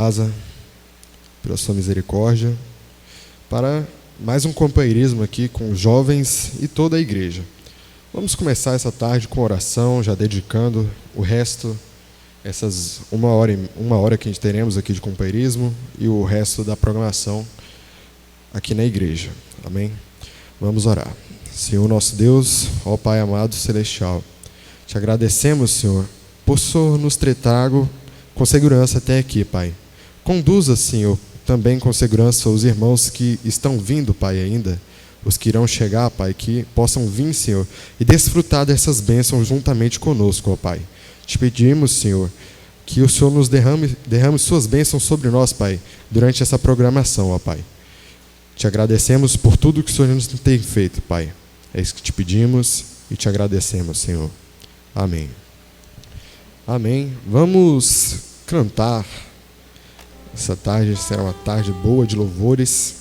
casa, pela sua misericórdia, para mais um companheirismo aqui com os jovens e toda a igreja. Vamos começar essa tarde com oração, já dedicando o resto, essas uma hora que a gente teremos aqui de companheirismo e o resto da programação aqui na igreja. Amém? Vamos orar. Senhor nosso Deus, ó Pai amado celestial, te agradecemos, Senhor, por Senhor nos ter trago com segurança até aqui, Pai. Conduza, Senhor, também com segurança os irmãos que estão vindo, Pai, ainda, os que irão chegar, Pai, que possam vir, Senhor, e desfrutar dessas bênçãos juntamente conosco, ó Pai. Te pedimos, Senhor, que o Senhor nos derrame suas bênçãos sobre nós, Pai, durante essa programação, ó Pai. Te agradecemos por tudo que o Senhor nos tem feito, Pai. É isso que te pedimos e te agradecemos, Senhor. Amém. Amém. Vamos cantar. Essa tarde será uma tarde boa de louvores.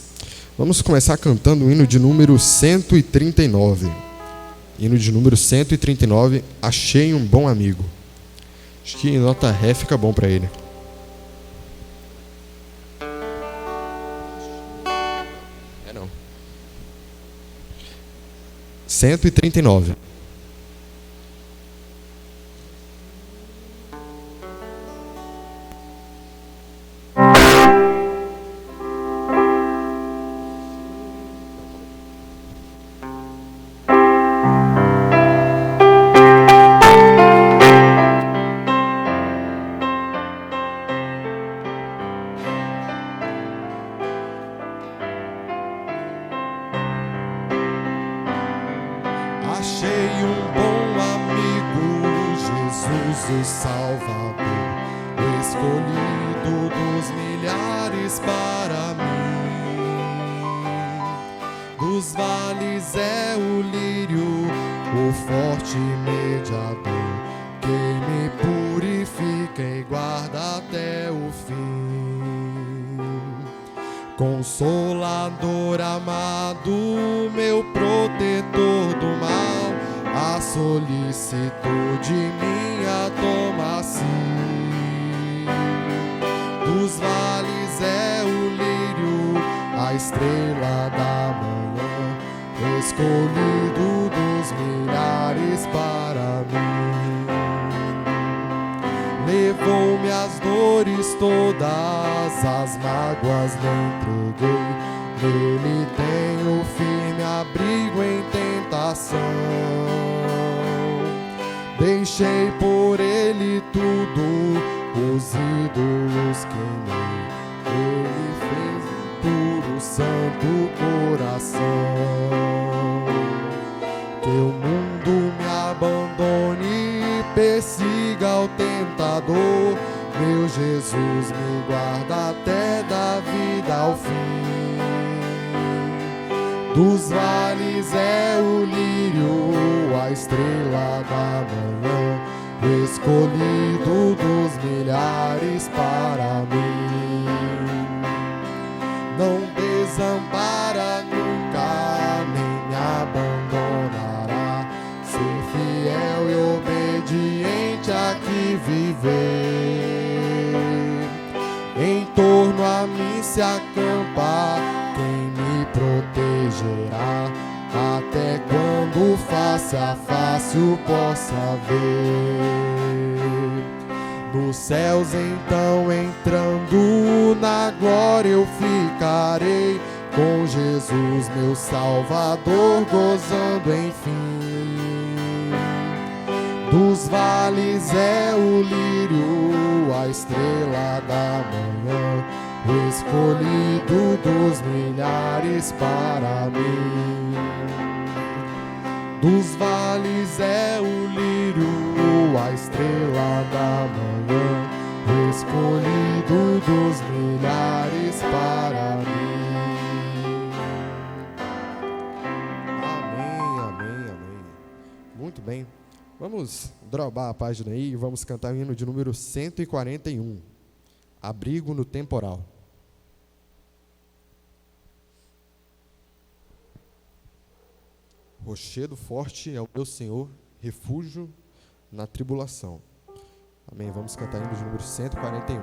Vamos começar cantando o hino de número 139. Hino de número 139, Achei um Bom Amigo. Acho que nota Ré fica bom para ele. É não. 139. Achei um bom amigo, Jesus o Salvador, o escolhido dos milhares para mim. Dos vales é o lírio, o forte mediador, que me purifica e guarda até o fim. Consolador amado, meu protetor do mal, a solicitude minha toma assim. Dos vales é o lírio, a estrela da manhã, escolhido dos milhares para mim. Levou-me as dores todas, as mágoas lhe entreguei. Nele tenho firme abrigo em tentação. Deixei por ele tudo, os ídolos queimei. Ele fez um puro santo coração. Que o mundo me abandone e persiga o tentador, meu Jesus me guarda até da vida ao fim. Dos vales é o lírio, a estrela da manhã, o escolhido dos milhares para mim. Não desampara nunca, nem me abandonará. Ser fiel e obediente aqui viver. Em torno a mim se acampa quem me protegerá, até quando face a face o possa ver. Nos céus então entrando na glória eu ficarei, com Jesus meu Salvador gozando enfim. Dos vales é o lírio, a estrela da manhã, o escolhido dos milhares para mim. Dos vales é o lírio, a estrela da manhã, o escolhido dos milhares para mim. Amém, amém, amém. Muito bem. Vamos drobar a página aí e vamos cantar o hino de número 141. Abrigo no temporal. Rochedo forte é o meu Senhor, refúgio na tribulação. Amém. Vamos cantar hino de número 141.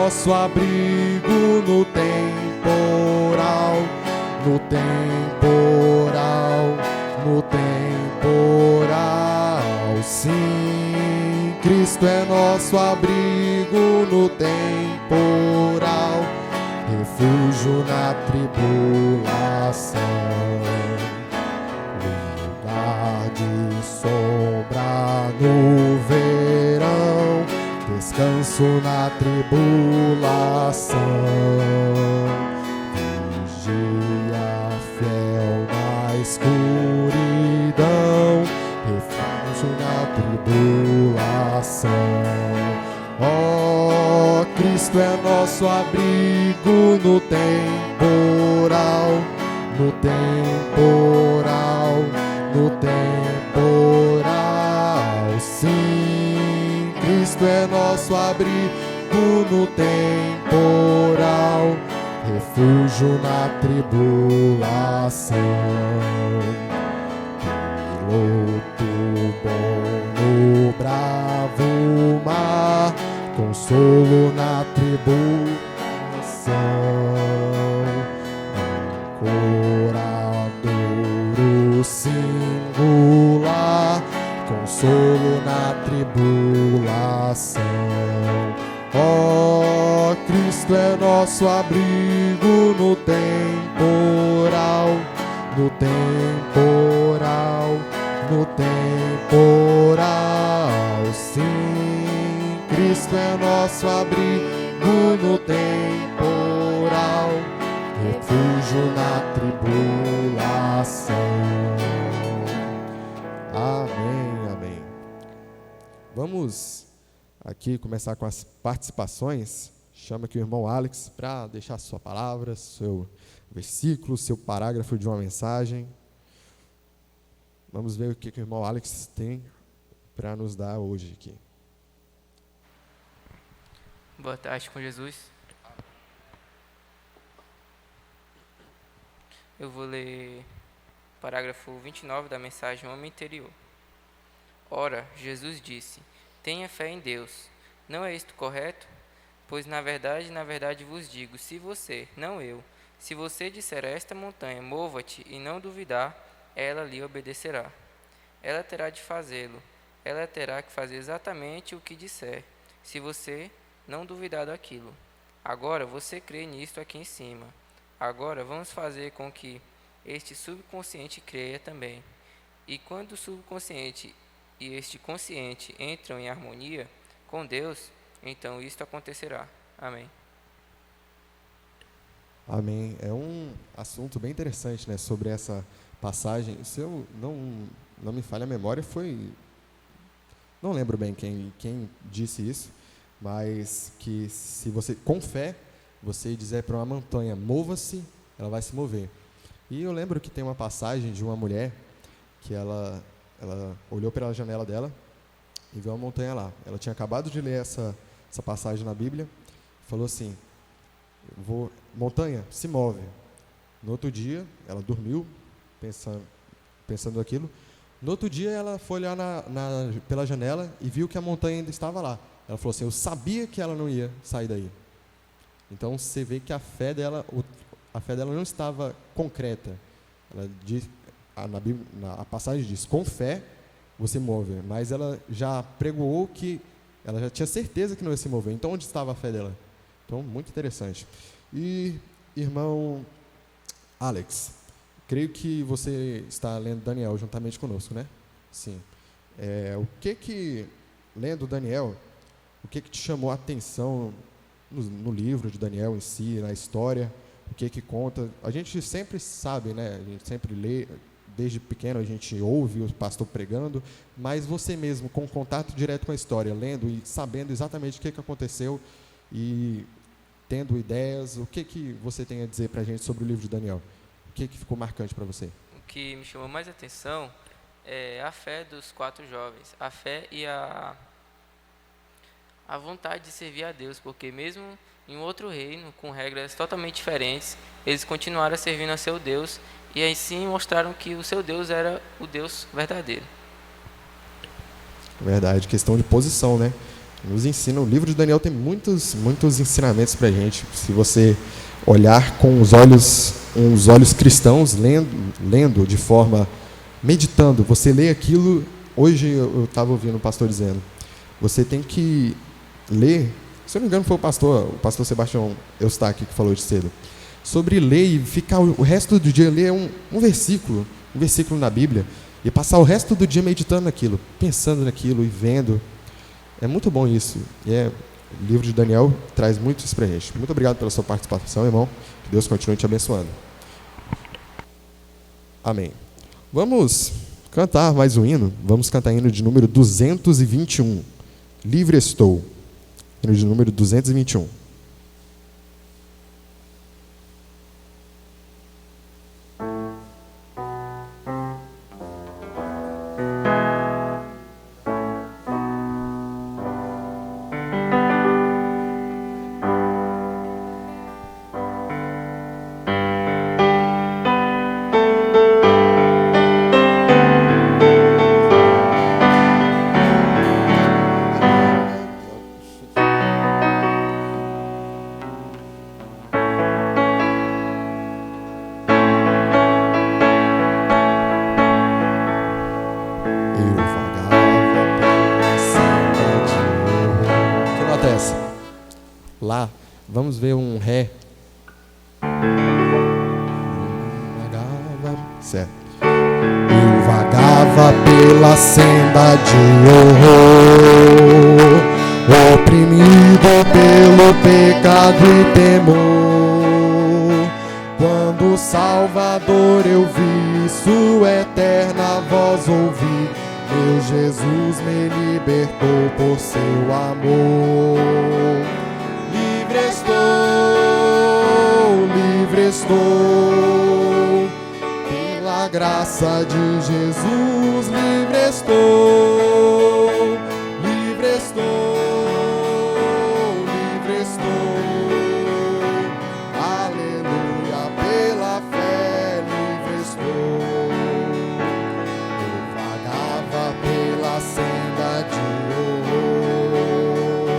nosso abrigo no temporal, no temporal, no temporal. Sim, Cristo é nosso abrigo no temporal, refúgio na tribulação, lugar de sombra no verão, descanso na tribulação, vigia fiel na escuridão, refúgio na tribulação. Ó, Cristo é nosso abrigo no temporal, no temporal, no temporal. Sim, Cristo é nosso abrigo no temporal, refúgio na tribulação. Piloto bom no bravo mar, consolo na tribulação, ancoradouro singular, consolo na tribulação. Ó, Cristo é nosso abrigo no temporal, no temporal, no temporal. Sim, Cristo é nosso abrigo no temporal, refúgio na tribulação. Amém, amém. Vamos aqui começar com as participações. Chama aqui o irmão Alex para deixar sua palavra, seu versículo, seu parágrafo de uma mensagem. Vamos ver o que o irmão Alex tem para nos dar hoje aqui. Boa tarde com Jesus. Eu vou ler o parágrafo 29 da mensagem Homem Interior. Ora, Jesus disse: tenha fé em Deus. Não é isto correto? Pois na verdade vos digo, se você, não eu, se você disser a esta montanha, mova-te, e não duvidar, ela lhe obedecerá. Ela terá de fazê-lo, ela terá que fazer exatamente o que disser, se você não duvidar daquilo. Agora você crê nisto aqui em cima. Agora vamos fazer com que este subconsciente creia também. E quando o subconsciente e este consciente entram em harmonia com Deus, então isto acontecerá. Amém. Amém. É um assunto bem interessante, né, sobre essa passagem. Se eu não me falha a memória, não lembro bem quem disse isso, mas que se você, com fé, você dizer para uma montanha, mova-se, ela vai se mover. E eu lembro que tem uma passagem de uma mulher que ela olhou pela janela dela e viu uma montanha lá. Ela tinha acabado de ler essa passagem na Bíblia, falou assim: montanha, se move. No outro dia, ela dormiu pensando aquilo. No outro dia, ela foi olhar pela janela e viu que a montanha ainda estava lá. Ela falou assim: eu sabia que ela não ia sair daí. Então, você vê que a fé dela não estava concreta. Ela diz, na Bíblia, a passagem diz: com fé você move. Mas ela já pregoou que ela já tinha certeza que não ia se mover. Então, onde estava a fé dela? Então, muito interessante. E, irmão Alex, creio que você está lendo Daniel juntamente conosco, né? Sim. Lendo Daniel, o que te chamou a atenção no livro de Daniel em si, na história? O que conta? A gente sempre sabe, né? A gente sempre lê, desde pequeno a gente ouve o pastor pregando, mas você mesmo, com contato direto com a história, lendo e sabendo exatamente o que aconteceu e tendo ideias, o que você tem a dizer para a gente sobre o livro de Daniel? O que ficou marcante para você? O que me chamou mais atenção é a fé dos 4 jovens, a fé e a vontade de servir a Deus, porque mesmo em outro reino, com regras totalmente diferentes, eles continuaram servindo a seu Deus e assim mostraram que o seu Deus era o Deus verdadeiro. Verdade, questão de posição, né? Nos ensina, o livro de Daniel tem muitos ensinamentos para a gente. Se você olhar com os olhos cristãos, lendo de forma, meditando, você lê aquilo. Hoje eu estava ouvindo o pastor dizendo, você tem que ler, se eu não me engano foi o pastor Sebastião Eustáquio que falou de cedo, sobre ler e ficar o resto do dia, ler um versículo na Bíblia, e passar o resto do dia meditando naquilo, pensando naquilo e vendo. É muito bom isso. E o livro de Daniel traz muito isso para a gente. Muito obrigado pela sua participação, irmão. Que Deus continue te abençoando. Amém. Vamos cantar mais um hino. Vamos cantar hino de número 221. Livre estou. Hino de número 221. Lá, vamos ver um Ré. Certo. Eu vagava pela senda de horror, oprimido pelo pecado e temor. Quando o Salvador eu vi, sua eterna voz ouvi, meu Jesus me libertou por seu amor. Livre estou, pela graça de Jesus, livre estou, livre estou, livre estou, aleluia, pela fé, livre estou. Eu vagava pela senda de horror,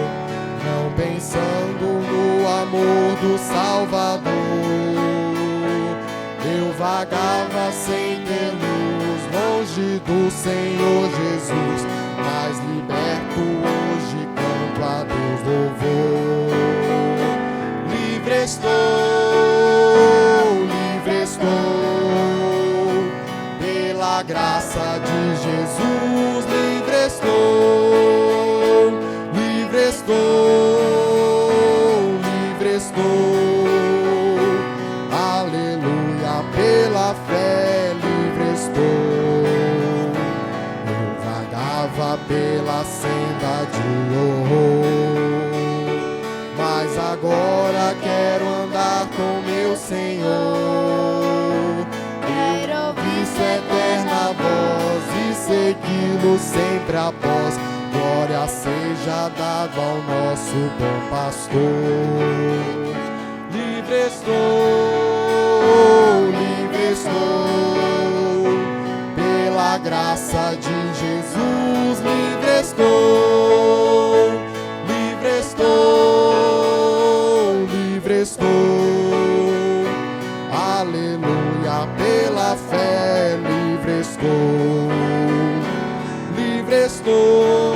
não pensando no amor do Salvador. Eu vagava sem ter luz, longe do Senhor Jesus, mas liberto hoje canto a Deus louvor. Livre estou, pela graça de Jesus, livre estou, livre estou. Pela fé livre estou. Eu vagava pela senda de horror, mas agora quero andar com meu Senhor. Quero ouvir sua eterna voz e segui-lo sempre após. Glória seja dada ao nosso bom pastor. Livre estou, pela graça de Jesus, livre estou, livre estou, livre estou, aleluia, pela fé, livre estou, livre estou,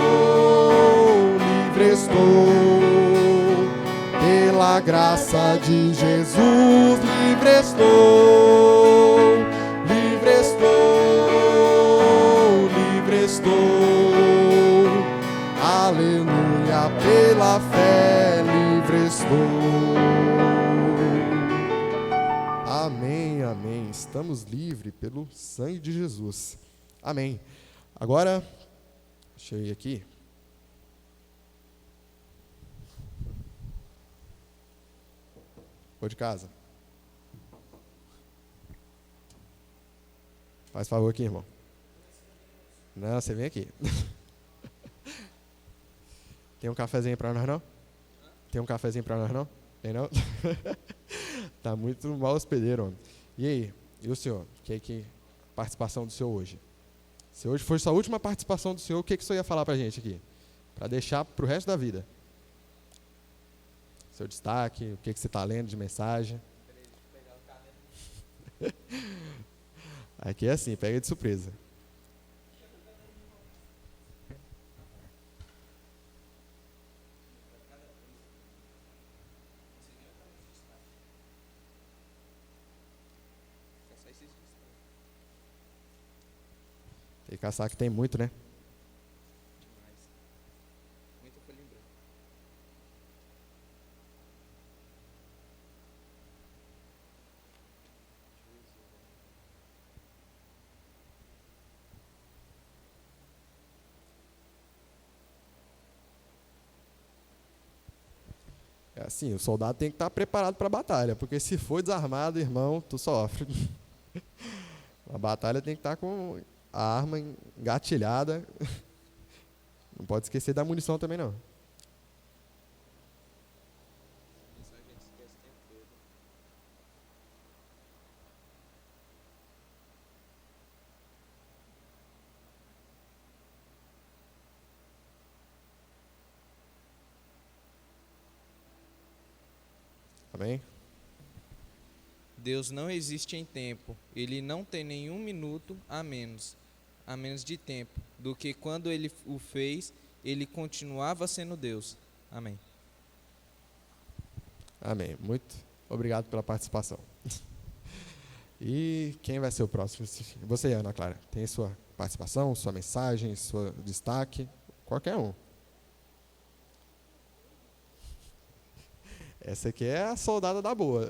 livre estou, pela graça de Jesus, livre estou, livre estou, livre estou, aleluia, pela fé, livre estou. Amém, amém. Estamos livres pelo sangue de Jesus. Amém. Agora, deixa eu ir aqui. Vou de casa. Faz favor aqui, irmão. Não, você vem aqui. Tem um cafezinho para nós, não? Tem um cafezinho para nós, não? Tem, não? Tá muito mal hospedeiro, homem. E aí? E o senhor? Que participação do senhor hoje? Se hoje foi sua última participação do senhor, o que o senhor ia falar para a gente aqui? para deixar para o resto da vida. Seu destaque, o que você está lendo de mensagem. Aqui é assim, pega de surpresa. Tem que caçar que tem muito, né? É assim, o soldado tem que estar preparado para a batalha, porque se for desarmado, irmão, tu sofre. A batalha tem que estar com a arma engatilhada. Não pode esquecer da munição também, não. Amém? Deus não existe em tempo. Ele não tem nenhum minuto a menos de tempo, do que quando ele o fez, ele continuava sendo Deus. Amém. Amém. Muito obrigado pela participação. E quem vai ser o próximo? Você, Ana Clara, tem sua participação, sua mensagem, seu destaque? Qualquer um. Essa aqui é a soldada da boa.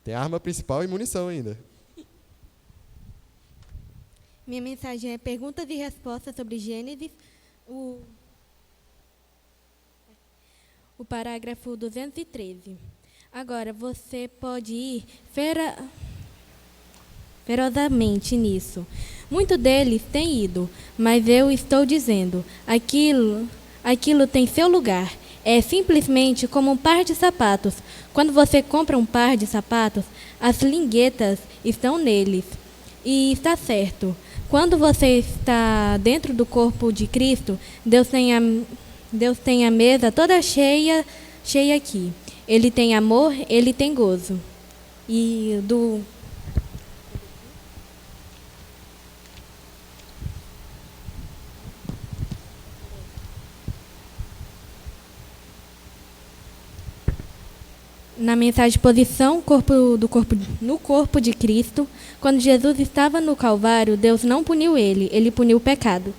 Tem arma principal e munição ainda. Minha mensagem é perguntas e respostas sobre Gênesis, o parágrafo 213. Agora, você pode ir ferozmente nisso. Muitos deles têm ido, mas eu estou dizendo, aquilo tem seu lugar. É simplesmente como um par de sapatos. Quando você compra um par de sapatos, as linguetas estão neles. E está certo. Quando você está dentro do corpo de Cristo, Deus tem a mesa toda cheia aqui. Ele tem amor, ele tem gozo. Na mensagem posição no corpo de Cristo, quando Jesus estava no Calvário, Deus não puniu ele puniu o pecado.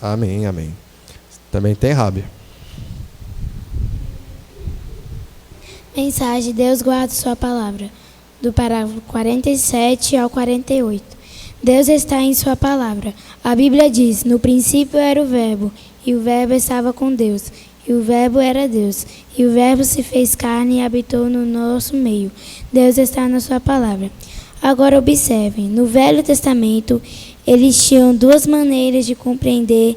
Amém, amém. Também tem Rábia. Mensagem, Deus guarda sua palavra, do parágrafo 47 ao 48. Deus está em sua palavra. A Bíblia diz, no princípio era o Verbo, e o Verbo estava com Deus, e o Verbo era Deus, e o Verbo se fez carne e habitou no nosso meio. Deus está na sua palavra. Agora observem, no Velho Testamento, eles tinham duas maneiras de compreender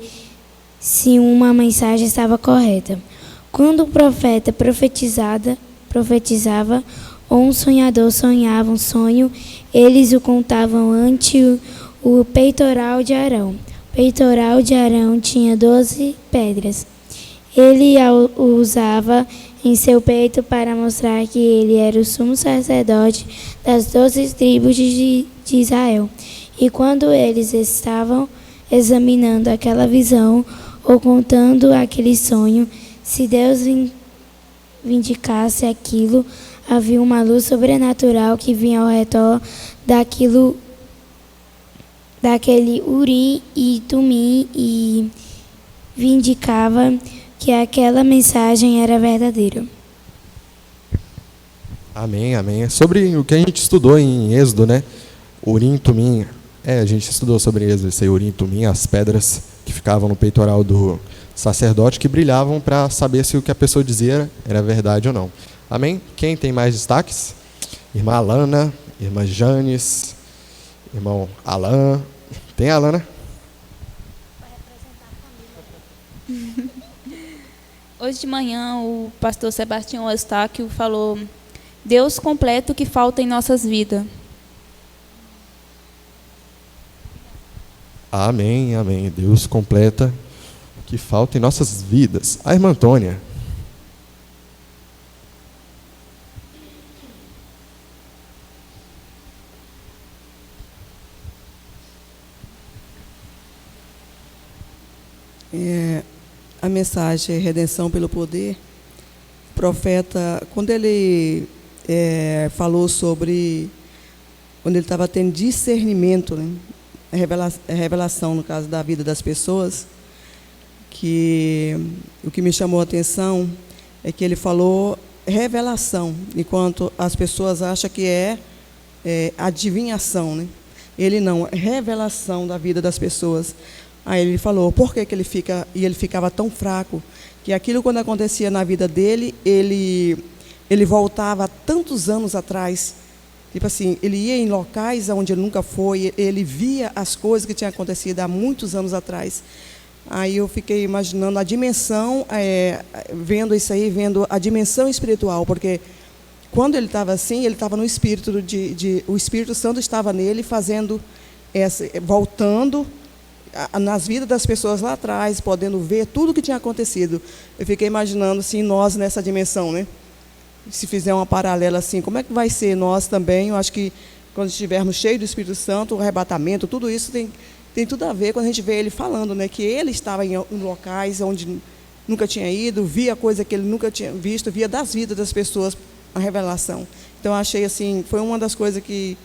se uma mensagem estava correta. Quando o profeta profetizava, ou um sonhador sonhava um sonho, eles o contavam ante o peitoral de Arão. O peitoral de Arão tinha 12 pedras. Ele o usava em seu peito para mostrar que ele era o sumo sacerdote das 12 tribos de Israel. E quando eles estavam examinando aquela visão ou contando aquele sonho, se Deus vindicasse aquilo, havia uma luz sobrenatural que vinha ao redor daquele Urim e Tumim e vindicava que aquela mensagem era verdadeira. Amém, amém. Sobre o que a gente estudou em Êxodo, né? Urim e Tumim. A gente estudou sobre Êxodo, esse Urim e Tumim, as pedras que ficavam no peitoral do sacerdote que brilhavam para saber se o que a pessoa dizia era verdade ou não. Amém? Quem tem mais destaques? Irmã Alana, irmã Janes, irmão Alan. Tem a Alana? Hoje de manhã o pastor Sebastião Eustáquio falou: Deus completa o que falta em nossas vidas. Amém, amém. Deus completa o que falta em nossas vidas. A irmã Antônia. A mensagem é Redenção pelo Poder. O profeta, quando ele falou sobre, quando ele estava tendo discernimento, né, revelação, no caso da vida das pessoas, que o que me chamou a atenção é que ele falou revelação, enquanto as pessoas acham que é adivinhação, né? Ele não, é revelação da vida das pessoas. Aí ele falou, por que ele ficava tão fraco? Que aquilo, quando acontecia na vida dele, ele voltava tantos anos atrás. Tipo assim, ele ia em locais onde ele nunca foi, ele via as coisas que tinham acontecido há muitos anos atrás. Aí eu fiquei imaginando a dimensão, vendo isso aí, vendo a dimensão espiritual, porque quando ele estava assim, ele estava no espírito, o Espírito Santo estava nele, fazendo, voltando nas vidas das pessoas lá atrás, podendo ver tudo o que tinha acontecido. Eu fiquei imaginando assim, nós nessa dimensão, né? Se fizer uma paralela assim, como é que vai ser nós também? Eu acho que quando estivermos cheios do Espírito Santo, o arrebatamento, tudo isso tem tudo a ver quando a gente vê ele falando, né? Que ele estava em locais onde nunca tinha ido, via coisa que ele nunca tinha visto, via das vidas das pessoas a revelação. Então, eu achei assim, foi uma das coisas que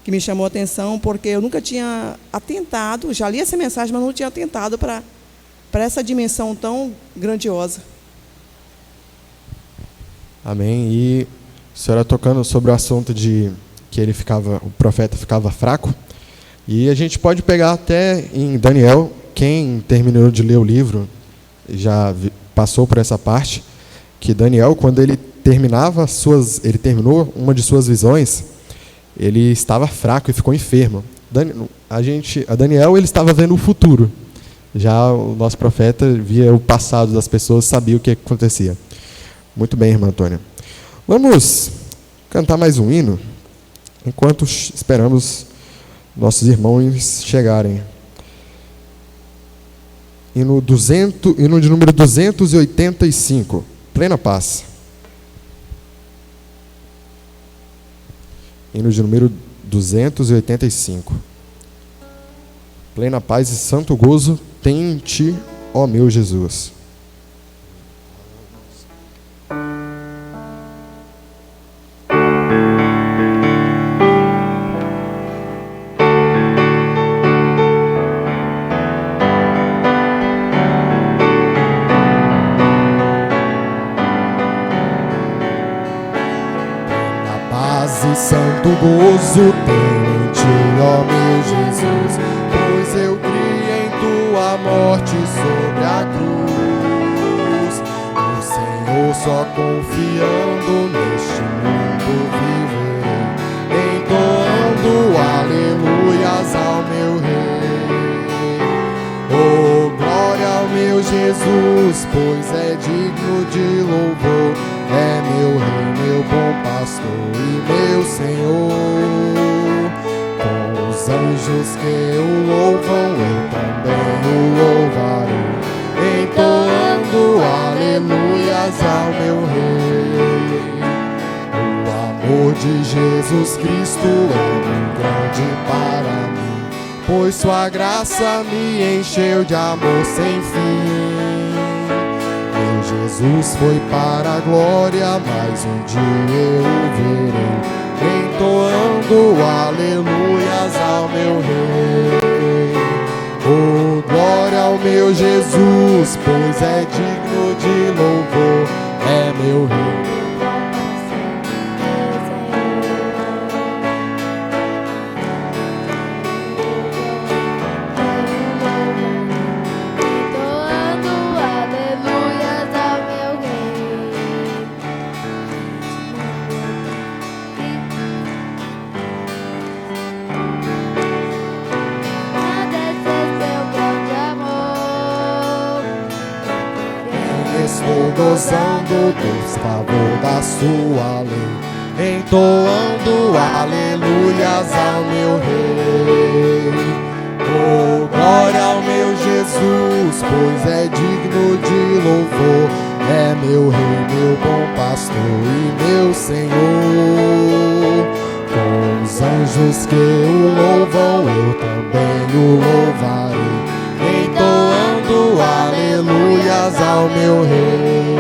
me chamou a atenção, porque eu nunca tinha atentado, já li essa mensagem, mas não tinha atentado para essa dimensão tão grandiosa. Amém. E a senhora tocando sobre o assunto de que o profeta ficava fraco, e a gente pode pegar até em Daniel, quem terminou de ler o livro já passou por essa parte, que Daniel, quando ele terminou uma de suas visões, ele estava fraco e ficou enfermo. A Daniel, ele estava vendo o futuro. Já o nosso profeta via o passado das pessoas, sabia o que acontecia. Muito bem, irmã Antônia. Vamos cantar mais um hino, enquanto esperamos nossos irmãos chegarem. Hino de número 285, Plena Paz. Hino de número 285. Plena paz e santo gozo tem em ti, ó meu Jesus. Santo gozo tenho em ti, ó meu Jesus, pois eu criei em tua morte sobre a cruz. O Senhor, só confiando neste mundo viverei, entoando aleluias ao meu Rei. Oh, glória ao meu Jesus, pois é digno de louvor. É meu Rei, meu bom pastor e meu Senhor. Com os anjos que o louvam, eu também o louvarei, entoando aleluias ao meu Rei. O amor de Jesus Cristo é muito grande para mim, pois sua graça me encheu de amor sem fim. Jesus foi para a glória, mas um dia eu o verei, entoando aleluias ao meu Rei. Oh, glória ao meu Jesus, pois é digno de louvor, é meu Rei. Estou gozando dos favor da sua lei, entoando aleluias ao meu Rei. Oh, glória ao meu Jesus, pois é digno de louvor. É meu Rei, meu bom pastor e meu Senhor. Com os anjos que o louvam, eu também o louvarei, entoando aleluias ao meu Rei.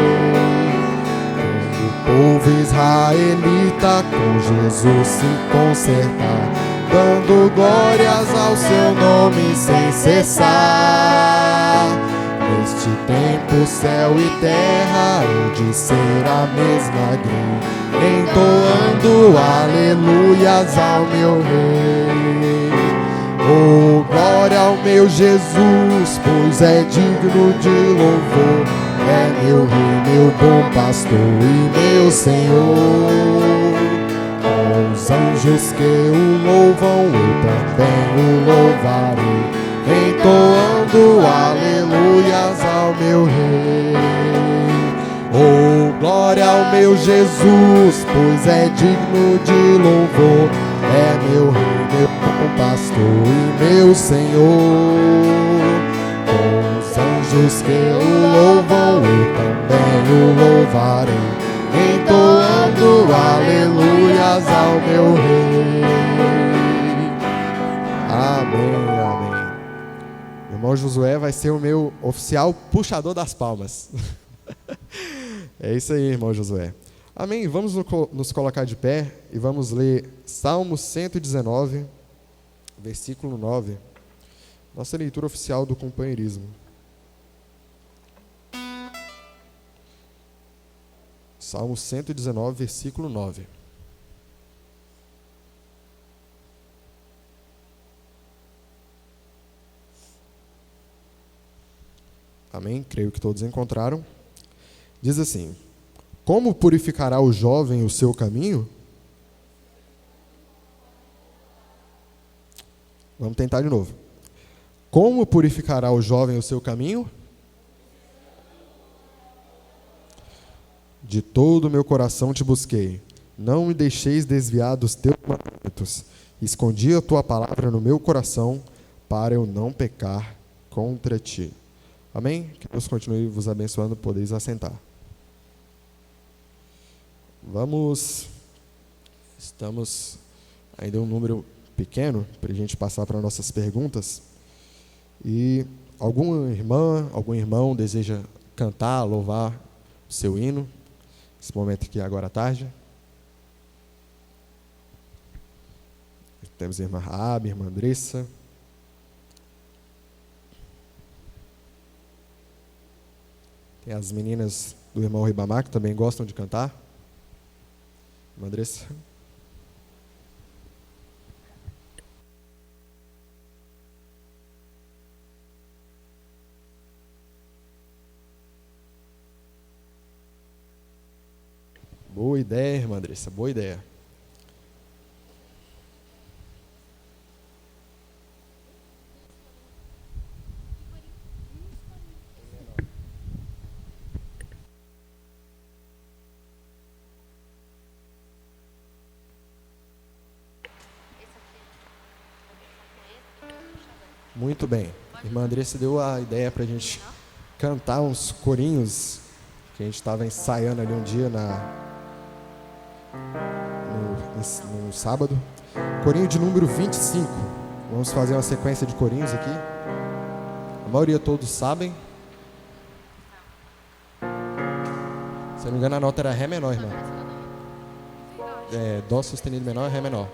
Quando o povo israelita com Jesus se consertar, dando glórias ao seu nome sem cessar. Neste tempo, céu e terra hão de ser a mesma grande, entoando aleluias ao meu Rei. Oh, glória ao meu Jesus, pois é digno de louvor. É meu Rei, meu bom pastor e meu Senhor. Com os anjos que o louvam, eu também o louvarei, entoando aleluias ao meu Rei. Oh, glória ao meu Jesus, pois é digno de louvor. É meu Rei, meu bom pastor e meu Senhor. Com os anjos que o louvam, eu também o louvarei, entoando aleluias ao meu Rei. Amém, amém. O irmão Josué vai ser o meu oficial puxador das palmas. É isso aí, irmão Josué. Amém. Vamos nos colocar de pé e vamos ler Salmo 119, versículo 9. Nossa leitura oficial do companheirismo. Salmo 119, versículo 9. Amém? Creio que todos encontraram. Diz assim: como purificará o jovem o seu caminho? Vamos tentar de novo. Como purificará o jovem o seu caminho? De todo o meu coração te busquei. Não me deixeis desviar dos teus mandamentos. Escondi a tua palavra no meu coração, para eu não pecar contra ti. Amém? Que Deus continue vos abençoando, podeis assentar. Estamos ainda em um número pequeno para a gente passar para nossas perguntas. E alguma irmã, algum irmão deseja cantar, louvar o seu hino, esse momento aqui agora à tarde. Temos a irmã Raab, a irmã Andressa. Tem as meninas do irmão Ribamar que também gostam de cantar. Irmã Andressa. Boa ideia, irmã Andressa, boa ideia. Muito bem. Irmã Andressa deu a ideia para a gente cantar uns corinhos que a gente estava ensaiando ali um dia no sábado. Corinho de número 25. Vamos fazer uma sequência de corinhos aqui. A maioria todos sabem. Se eu não me engano, a nota era Ré menor, irmã. Dó sustenido menor e Ré menor.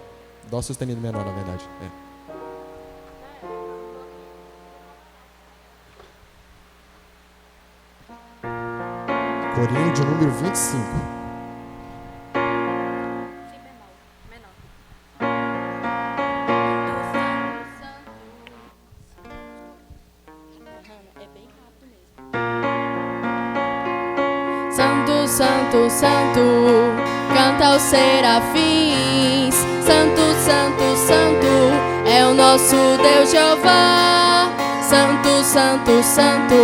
Dó sustenido menor, na verdade. Corinho de número 25. Santo, santo, santo, canta os serafins. Santo, santo, santo, é o nosso Deus Jeová. Santo, santo, santo,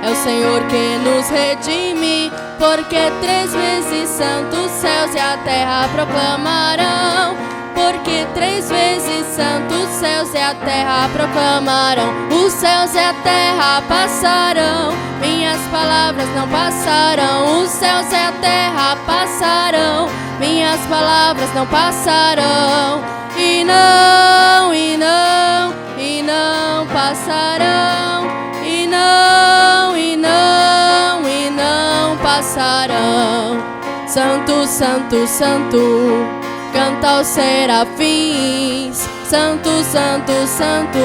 é o Senhor que nos redime. Porque 3 vezes santos céus e a terra proclamarão. Porque 3 vezes santo, os céus e a terra proclamarão. Os céus e a terra passarão, minhas palavras não passarão. Os céus e a terra passarão, minhas palavras não passarão. E não, e não, e não passarão. E não, e não, e não passarão. Santo, santo, santo, canta os serafins. Santo, santo, santo,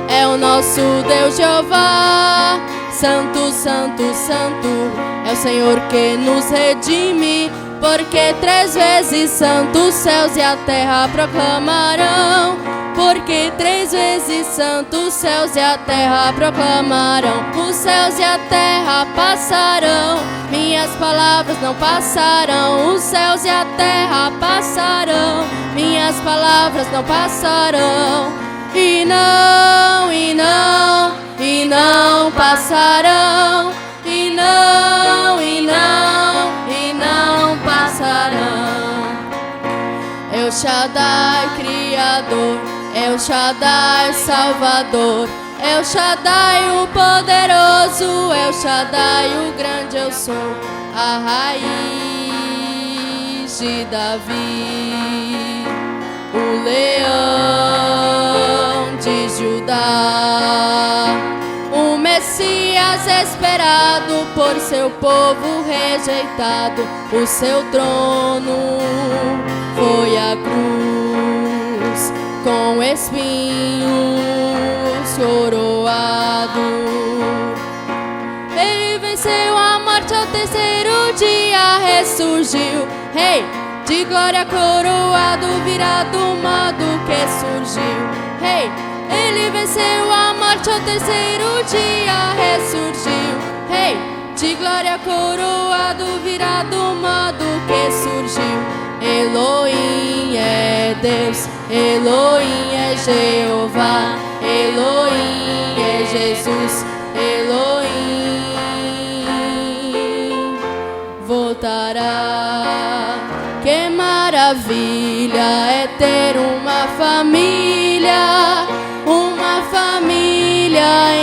é o nosso Deus Jeová. Santo, santo, santo, é o Senhor que nos redime. Porque 3 vezes santo, os céus e a terra proclamarão. Porque 3 vezes santo, os céus e a terra proclamarão. Os céus e a terra passarão, minhas palavras não passarão. Os céus e a terra passarão, minhas palavras não passarão. E não, e não, e não passarão. E não, e não, e não passarão. El Shaddai, Criador, El Shaddai, Salvador, El Shaddai, o poderoso, El Shaddai, o grande eu sou, a raiz de Davi, o leão de Judá, o Messias esperado por seu povo rejeitado. O seu trono foi a cruz, com espinhos coroado. Ele venceu a morte, ao 3º dia ressurgiu. Rei de glória coroado, virá do modo que surgiu. Rei, ele venceu a morte, ao 3º dia ressurgiu. Rei de glória coroado, virá do modo que surgiu. Elohim é Deus, Elohim é Jeová, Elohim é Jesus, Elohim voltará. Que maravilha é ter uma família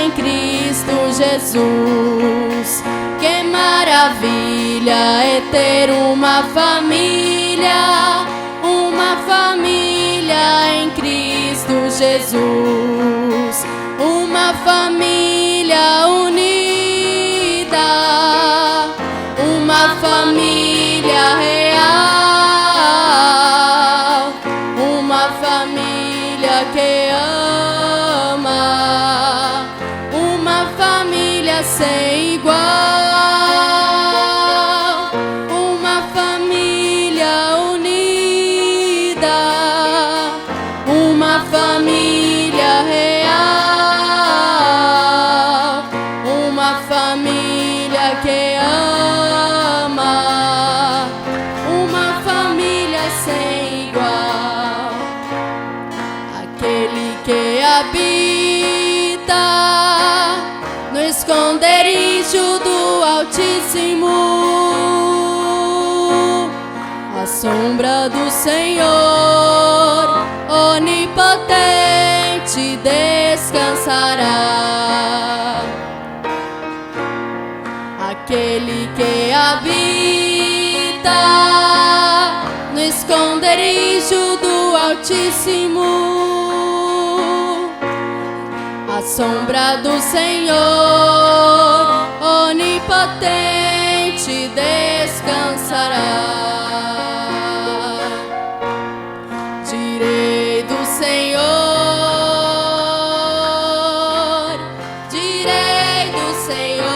em Cristo Jesus. Que maravilha é ter uma família em Cristo Jesus. Uma família unida, uma família real, uma família que ama, uma família sem igual, uma família unida, uma família real, uma família que ama, uma família sem igual. Aquele que habita no esconderijo do Altíssimo, à sombra do Senhor onipotente descansará. Aquele que habita no esconderijo do Altíssimo, à sombra do Senhor onipotente descansará. Direi do Senhor, direi do Senhor,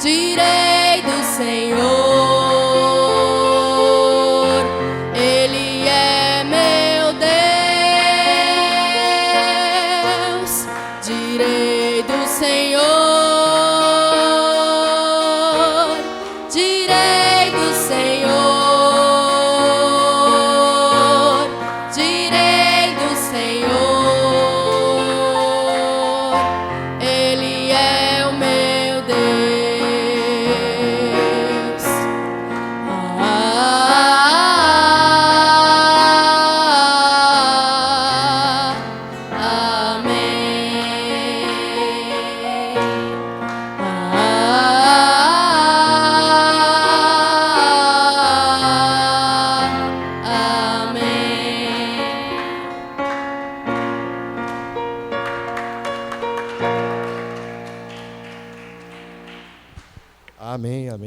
direi do Senhor. Ele é meu Deus. Direi do Senhor,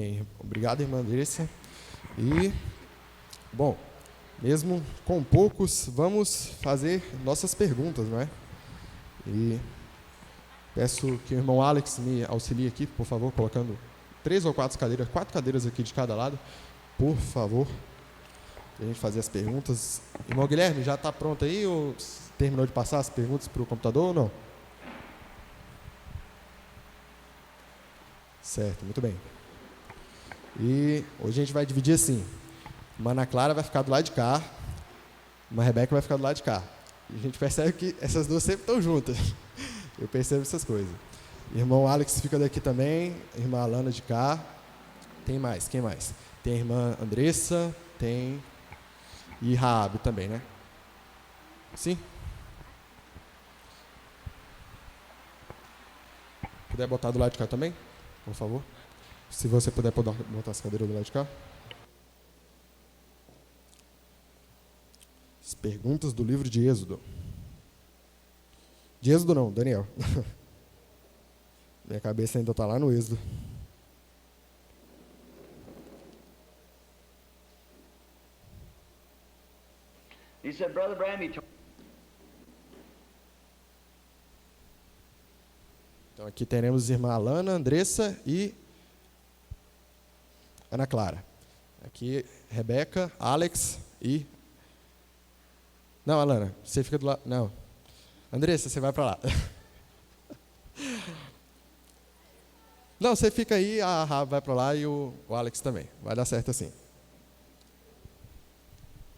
bem. Obrigado, irmã Andressa. E, bom, mesmo com poucos, vamos fazer nossas perguntas, não é? E peço que o irmão Alex me auxilie aqui, por favor, colocando 3 ou 4 cadeiras aqui de cada lado, por favor, para a gente fazer as perguntas. Irmão Guilherme, já está pronto aí ou terminou de passar as perguntas para o computador ou não? Certo, muito bem. E hoje a gente vai dividir assim. Uma Ana Clara vai ficar do lado de cá, uma Rebeca vai ficar do lado de cá. E a gente percebe que essas duas sempre estão juntas. Eu percebo essas coisas. Irmão Alex fica daqui também, irmã Alana de cá. Tem mais, quem mais? Tem a irmã Andressa, tem... E Raab também, né? Sim? Puder botar do lado de cá também, por favor? Se você puder botar as cadeiras do lado de cá. As perguntas do livro de Êxodo. De Êxodo não, Daniel. Minha cabeça ainda está lá no Êxodo. He said, Brother Branham, Então aqui teremos irmã Alana, Andressa e Ana Clara. Aqui Rebeca, Alex e... Não, Alana, você fica do lado... Não. Andressa, você vai para lá. Não, você fica aí, a Raab vai para lá e o Alex também. Vai dar certo assim.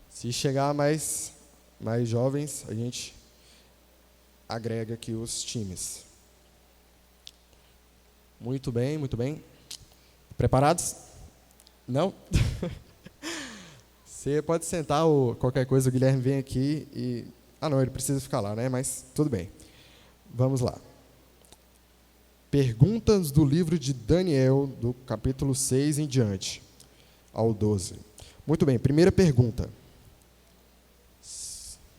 Se chegar mais jovens, a gente agrega aqui os times. Muito bem, muito bem. Preparados? Não? Você pode sentar ou qualquer coisa, o Guilherme vem aqui e... Ah, não, ele precisa ficar lá, né? Mas tudo bem. Vamos lá. Perguntas do livro de Daniel, do capítulo 6 em diante, ao 12. Muito bem, primeira pergunta.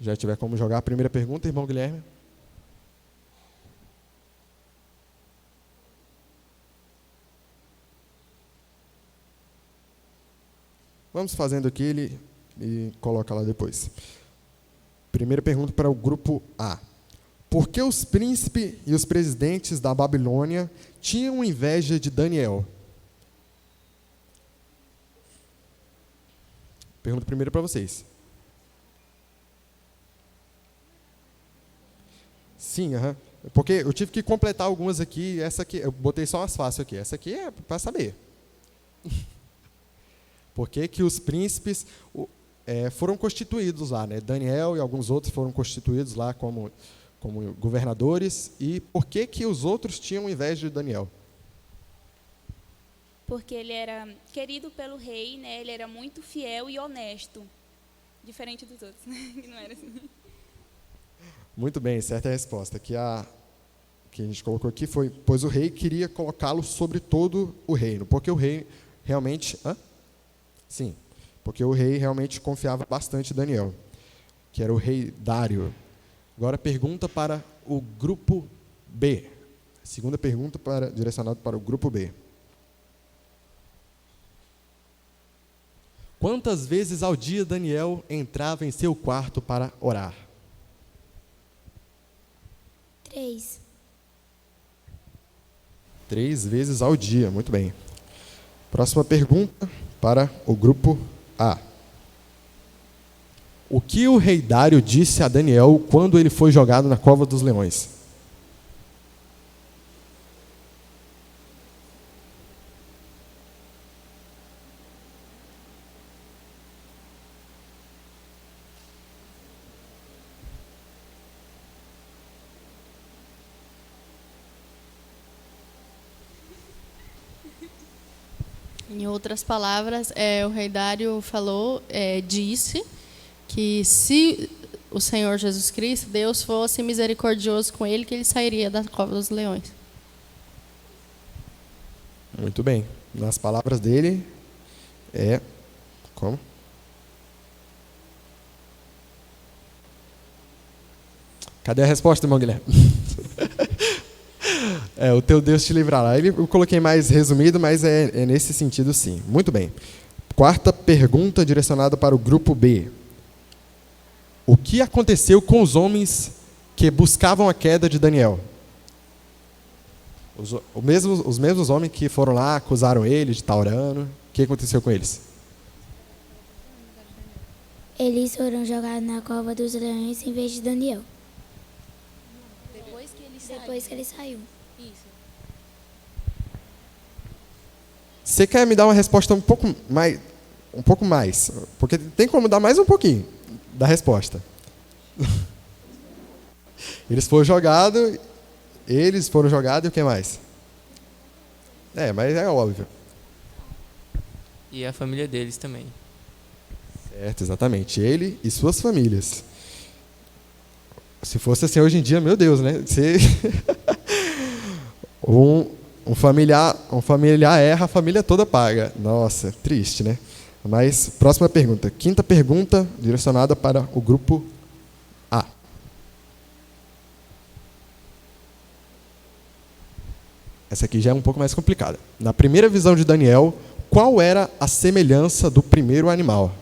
Já tiver como jogar a primeira pergunta, irmão Guilherme? Vamos fazendo aqui ele e coloca lá depois. Primeira pergunta para o grupo A. Por que os príncipes e os presidentes da Babilônia tinham inveja de Daniel? Pergunta primeiro para vocês. Sim, aham. Porque eu tive que completar algumas aqui. Essa aqui, eu botei só umas fáceis aqui. Essa aqui é para saber. Por que que os príncipes foram constituídos lá, né? Daniel e alguns outros foram constituídos lá como governadores. E por que que os outros tinham inveja de Daniel? Porque ele era querido pelo rei, né? Ele era muito fiel e honesto. Diferente dos outros, que não era assim. Muito bem, certa é a resposta. Que a gente colocou aqui foi, pois o rei queria colocá-lo sobre todo o reino. Porque o rei realmente... Sim, porque o rei realmente confiava bastante em Daniel, que era o rei Dário. Agora pergunta para o grupo B. Segunda pergunta direcionada para o grupo B. Quantas vezes ao dia Daniel entrava em seu quarto para orar? 3. 3 vezes ao dia, muito bem. Próxima pergunta para o grupo A. O que o rei Dário disse a Daniel quando ele foi jogado na cova dos leões? Em outras palavras, o rei Dário disse que se o Senhor Jesus Cristo, Deus, fosse misericordioso com ele, que ele sairia da cova dos leões. Muito bem. Nas palavras dele, como? Cadê a resposta, irmão Guilherme? O teu Deus te livrará. Eu coloquei mais resumido, mas é nesse sentido sim. Muito bem. Quarta pergunta direcionada para o grupo B. O que aconteceu com os homens que buscavam a queda de Daniel? Os mesmos homens que foram lá, acusaram ele de taurano. O que aconteceu com eles? Eles foram jogados na cova dos leões em vez de Daniel. Depois que ele saiu. Isso. Você quer me dar uma resposta um pouco mais? Porque tem como dar mais um pouquinho da resposta. Eles foram jogados e o que mais? Mas é óbvio. E a família deles também. Certo, exatamente. Ele e suas famílias. Se fosse assim hoje em dia, meu Deus, né? Um familiar erra, a família toda paga. Nossa, triste, né? Mas, próxima pergunta. Quinta pergunta, direcionada para o grupo A. Essa aqui já é um pouco mais complicada. Na primeira visão de Daniel, qual era a semelhança do primeiro animal?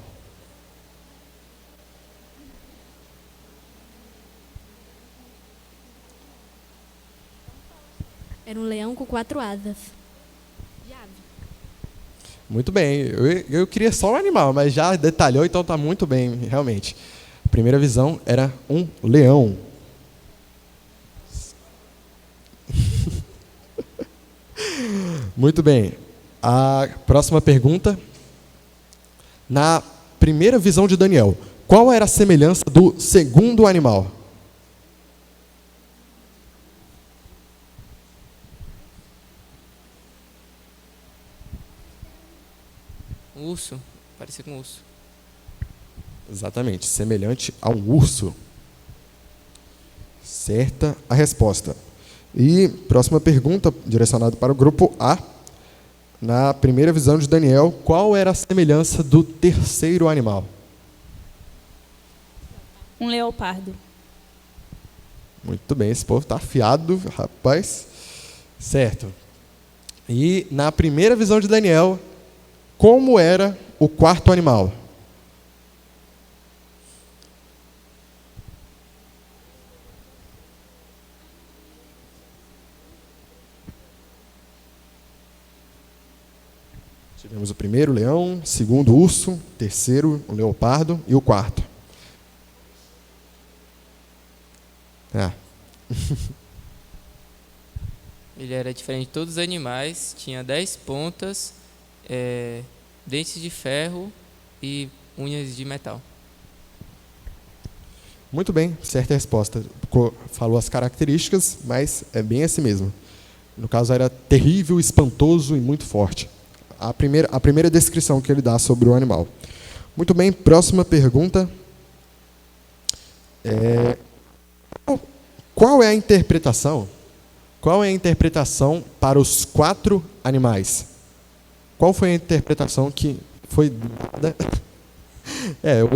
Era um leão com 4 asas. Muito bem. Eu queria só o animal, mas já detalhou, então está muito bem, realmente. A primeira visão era um leão. Muito bem. A próxima pergunta. Na primeira visão de Daniel, qual era a semelhança do segundo animal? Um urso. Parecia com um urso. Exatamente, semelhante a um urso. Certa a resposta. E próxima pergunta, direcionada para o grupo A. Na primeira visão de Daniel, qual era a semelhança do terceiro animal? Um leopardo. Muito bem, esse povo está afiado, rapaz. Certo. E na primeira visão de Daniel, como era o quarto animal? Tivemos o primeiro, o leão, segundo, o urso, terceiro, o leopardo e o quarto. Ele era diferente de todos os animais, tinha 10 pontas, dentes de ferro e unhas de metal. Muito bem, certa resposta. Falou as características, mas é bem assim mesmo. No caso, era terrível, espantoso e muito forte. A primeira descrição que ele dá sobre o animal. Muito bem, próxima pergunta. Qual é a interpretação? Qual é a interpretação para os 4 animais? Qual foi a interpretação que foi dada?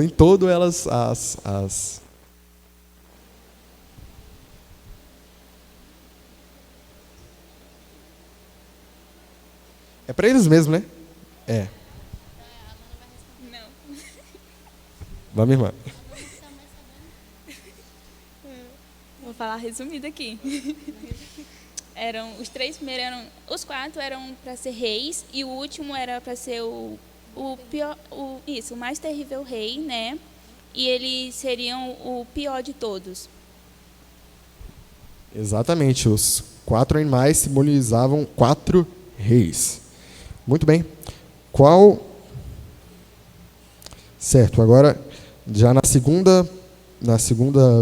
Em todo elas É para eles mesmo, né? Não. Vamos, irmã. Vou falar resumido aqui. Os 3 primeiros os 4 eram para ser reis e o último era para ser o pior, o mais terrível rei, né? E eles seriam o pior de todos. Exatamente, os 4 animais simbolizavam 4 reis. Muito bem. Certo, agora, já na segunda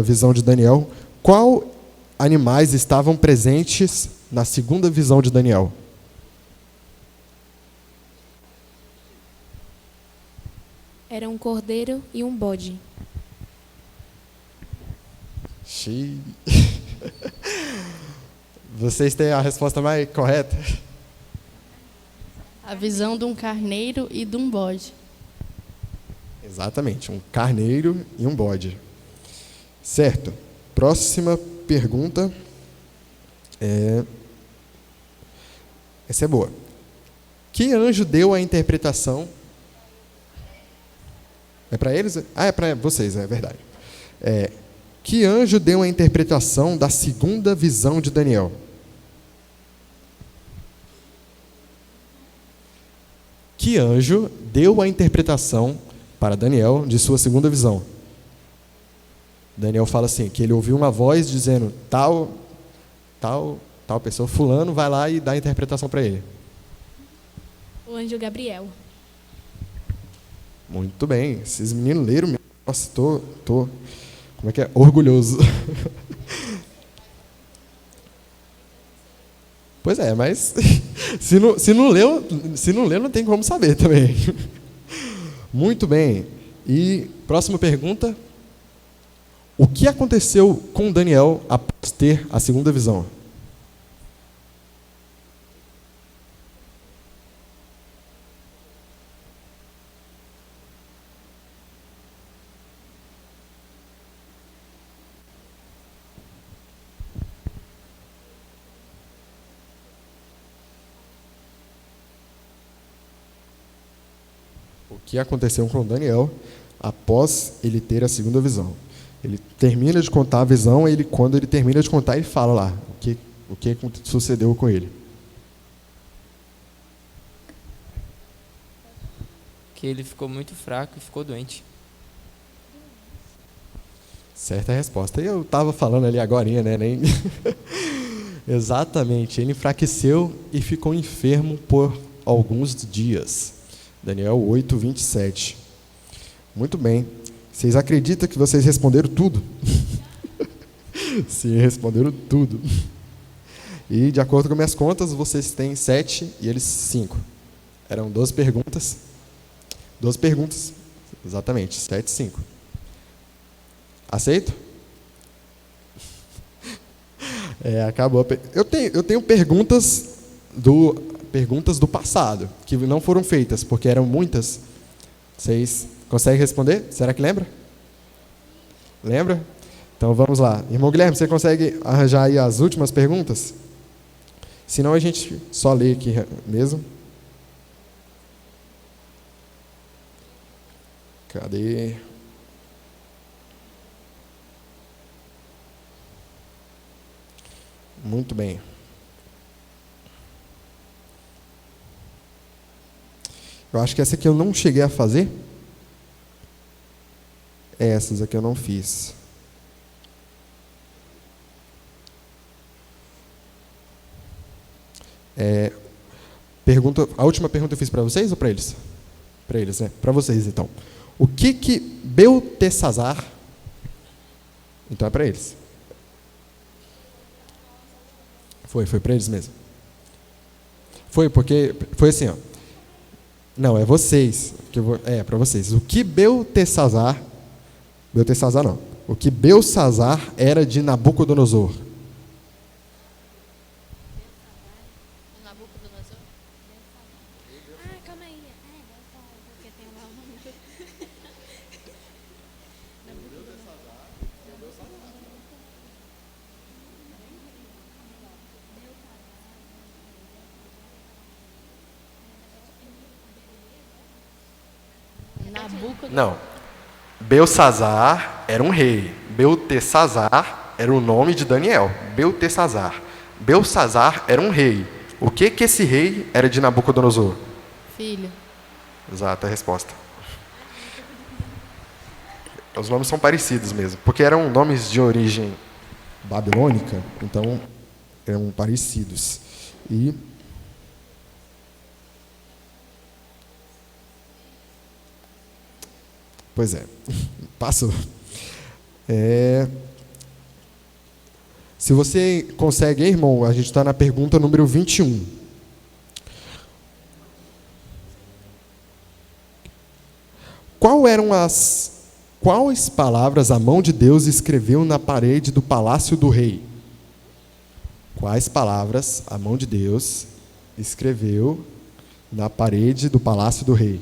visão de Daniel, qual animais estavam presentes na segunda visão de Daniel? Era um cordeiro e um bode. Vocês têm a resposta mais correta? A visão de um carneiro e de um bode. Exatamente, um carneiro e um bode. Certo. Próxima pergunta. Essa é boa. Que anjo deu a interpretação? É para eles? Ah, é para vocês, é verdade. Que anjo deu a interpretação da segunda visão de Daniel? Que anjo deu a interpretação para Daniel de sua segunda visão? Daniel fala assim, que ele ouviu uma voz dizendo, tal pessoa, fulano, vai lá e dá a interpretação para ele. O anjo Gabriel. Muito bem, esses meninos leram mesmo. Nossa, tô, como é que é? Orgulhoso. Pois é, mas se não leu, não tem como saber também. Muito bem. E próxima pergunta. O que aconteceu com Daniel após ter a segunda visão? O que aconteceu com Daniel após ele ter a segunda visão? Ele termina de contar a visão, quando ele termina de contar, ele fala lá o que sucedeu com ele. Que ele ficou muito fraco e ficou doente. Certa resposta. E eu estava falando ali agorinha, né? Exatamente. Ele enfraqueceu e ficou enfermo por alguns dias. Daniel 8, 27. Muito bem. Vocês acreditam que vocês responderam tudo? Sim, responderam tudo. E, de acordo com minhas contas, vocês têm 7 e eles 5. Eram 12 perguntas. 12 perguntas. Exatamente, 7 e 5. Aceito? Acabou. Eu tenho perguntas do passado, que não foram feitas, porque eram muitas. Vocês conseguem responder? Será que lembra? Lembra? Então vamos lá. Irmão Guilherme, você consegue arranjar aí as últimas perguntas? Senão a gente só lê aqui mesmo. Cadê? Muito bem. Eu acho que essa aqui eu não cheguei a fazer. Essas aqui eu não fiz. A última pergunta eu fiz para vocês ou para eles? Para eles, né? Para vocês, então. O que Beltesazar... Então é para eles. Foi para eles mesmo. Foi assim, ó. Não, é vocês. Para vocês. O que Beltesazar não. O que Belsazar era de Nabucodonosor? Calma aí. Porque tem lá o nome. Não. Belsazar era um rei. Beltesazar era o nome de Daniel. Beltesazar. Belsazar era um rei. O que esse rei era de Nabucodonosor? Filho. Exata resposta. Os nomes são parecidos mesmo, porque eram nomes de origem babilônica, então eram parecidos. Pois é, passou. Se você consegue, irmão, a gente está na pergunta número 21. Quais palavras a mão de Deus escreveu na parede do palácio do rei? Quais palavras a mão de Deus escreveu na parede do palácio do rei?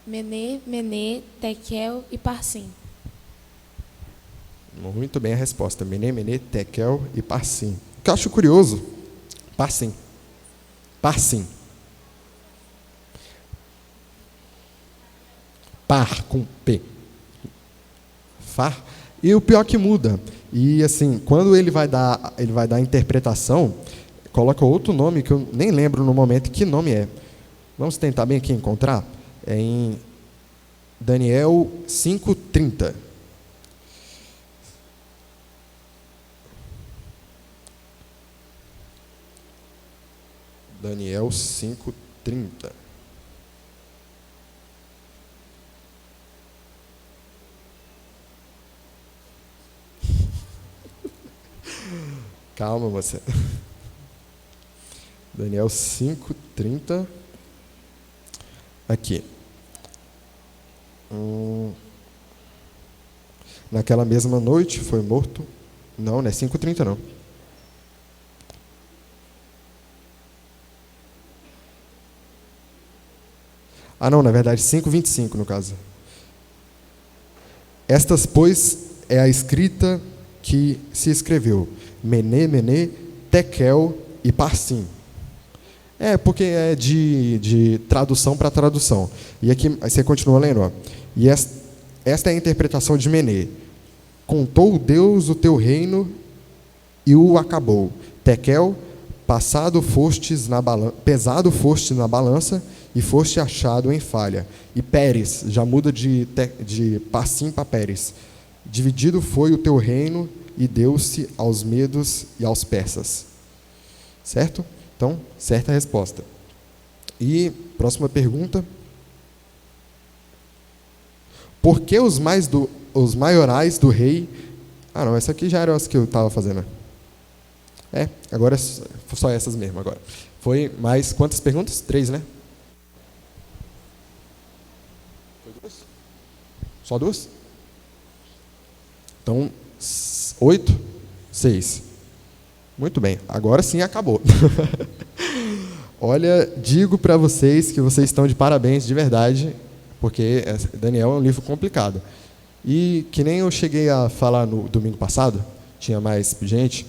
Mené, Mené, Tekel e Parsim. Muito bem a resposta. Mené, Mené, Tekel e Parsim. O que eu acho curioso, Parsim. Parsim. Par, com P. Far. E o pior que muda. E assim, quando ele vai dar a interpretação, coloca outro nome que eu nem lembro no momento que nome é. Vamos tentar bem aqui encontrar. É em Daniel 5:30. Daniel 5:30. Calma, você. Daniel 5:30. Aqui. Naquela mesma noite foi morto. Não é 5:30 não. Não, na verdade 5:25 no caso. Estas, pois, é a escrita que se escreveu: Mené, Mené, Tekel e Parsim. Porque é de tradução para tradução. E aqui você continua lendo. Ó. E esta é a interpretação de Mené. Contou Deus o teu reino e o acabou. Tekel, pesado fostes na balança e foste achado em falha. E Pérez, já muda de Parsim para Pérez. Dividido foi o teu reino e deu-se aos medos e aos persas. Certo? Então, certa resposta. E, próxima pergunta. Por que os maiorais do rei... não, essa aqui já era as que eu estava fazendo. Agora é só essas mesmo agora. Foi mais quantas perguntas? 3, né? Foi 2? Só 2? Então, 8? 6. Muito bem, agora sim acabou. Olha, digo para vocês que vocês estão de parabéns de verdade, porque Daniel é um livro complicado. E que nem eu cheguei a falar no domingo passado, tinha mais gente,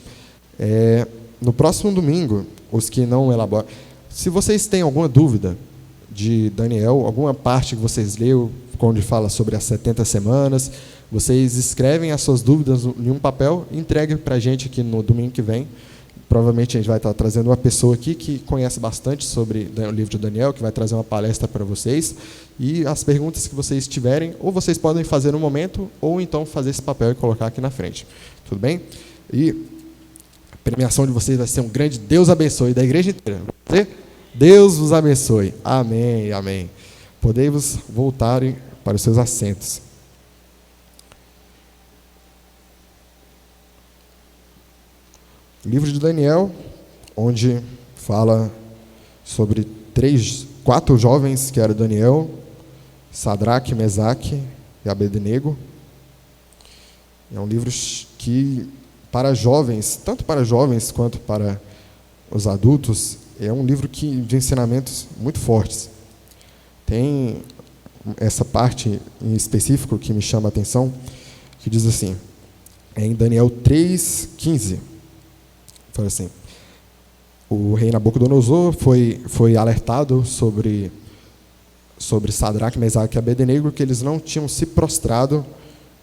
no próximo domingo, os que não elaboram... Se vocês têm alguma dúvida de Daniel, alguma parte que vocês leram, onde fala sobre as 70 semanas, vocês escrevem as suas dúvidas em um papel e entreguem para a gente aqui no domingo que vem. Provavelmente a gente vai estar trazendo uma pessoa aqui que conhece bastante sobre o livro de Daniel, que vai trazer uma palestra para vocês. E as perguntas que vocês tiverem, ou vocês podem fazer no momento, ou então fazer esse papel e colocar aqui na frente. Tudo bem? E a premiação de vocês vai ser um grande Deus abençoe da igreja inteira. Deus vos abençoe. Amém, amém. Podei-vos voltarem para os seus assentos. Livro de Daniel, onde fala sobre 4 jovens, que eram Daniel, Sadraque, Mesaque e Abednego. É um livro que, para jovens, tanto para jovens quanto para os adultos, é um livro de ensinamentos muito fortes. Tem essa parte em específico que me chama a atenção, que diz assim, em Daniel 3:15, fala assim: o rei Nabucodonosor foi alertado sobre Sadraque, Mesaque e Abednego, que eles não tinham se prostrado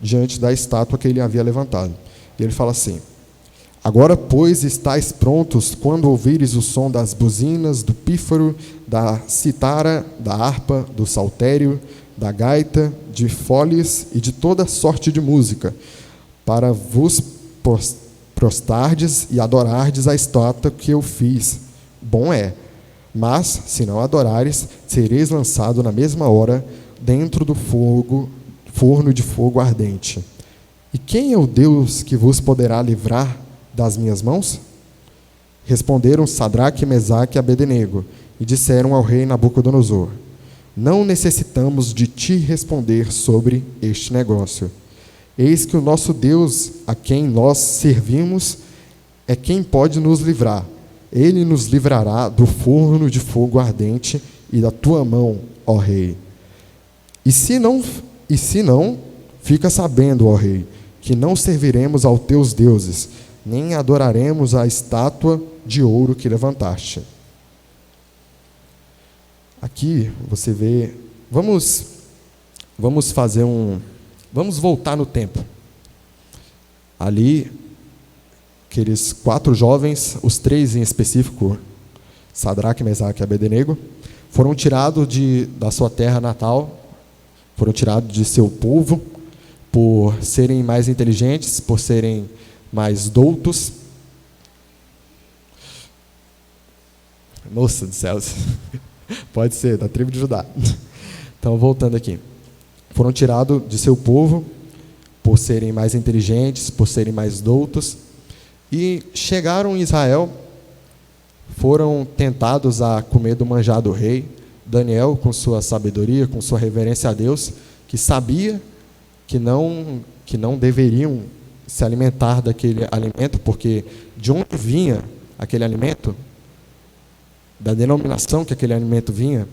diante da estátua que ele havia levantado. E ele fala assim: agora, pois, estáis prontos quando ouvires o som das buzinas, do pífaro, da citara, da harpa, do saltério, da gaita, de foles e de toda sorte de música, para vos prostardes e adorardes a estátua que eu fiz. Bom é. Mas, se não adorares, sereis lançado na mesma hora dentro do forno de fogo ardente. E quem é o Deus que vos poderá livrar das minhas mãos? Responderam Sadraque, Mesaque e Abednego, e disseram ao rei Nabucodonosor: não necessitamos de ti responder sobre este negócio. Eis que o nosso Deus, a quem nós servimos, é quem pode nos livrar. Ele nos livrará do forno de fogo ardente e da tua mão, ó rei. E se não, fica sabendo, ó rei, que não serviremos aos teus deuses, nem adoraremos a estátua de ouro que levantaste. Aqui você vê, vamos voltar no tempo. Ali, aqueles 4 jovens, os 3 em específico, Sadraque, Mesaque e Abednego, foram tirados da sua terra natal, foram tirados de seu povo, por serem mais inteligentes, por serem mais doutos. Nossa do céu, pode ser, da tribo de Judá. Então, voltando aqui. Foram tirados de seu povo, por serem mais inteligentes, por serem mais doutos, e chegaram em Israel, foram tentados a comer do manjar do rei. Daniel, com sua sabedoria, com sua reverência a Deus, que sabia que não deveriam se alimentar daquele alimento, porque de onde vinha aquele alimento, da denominação que aquele alimento vinha,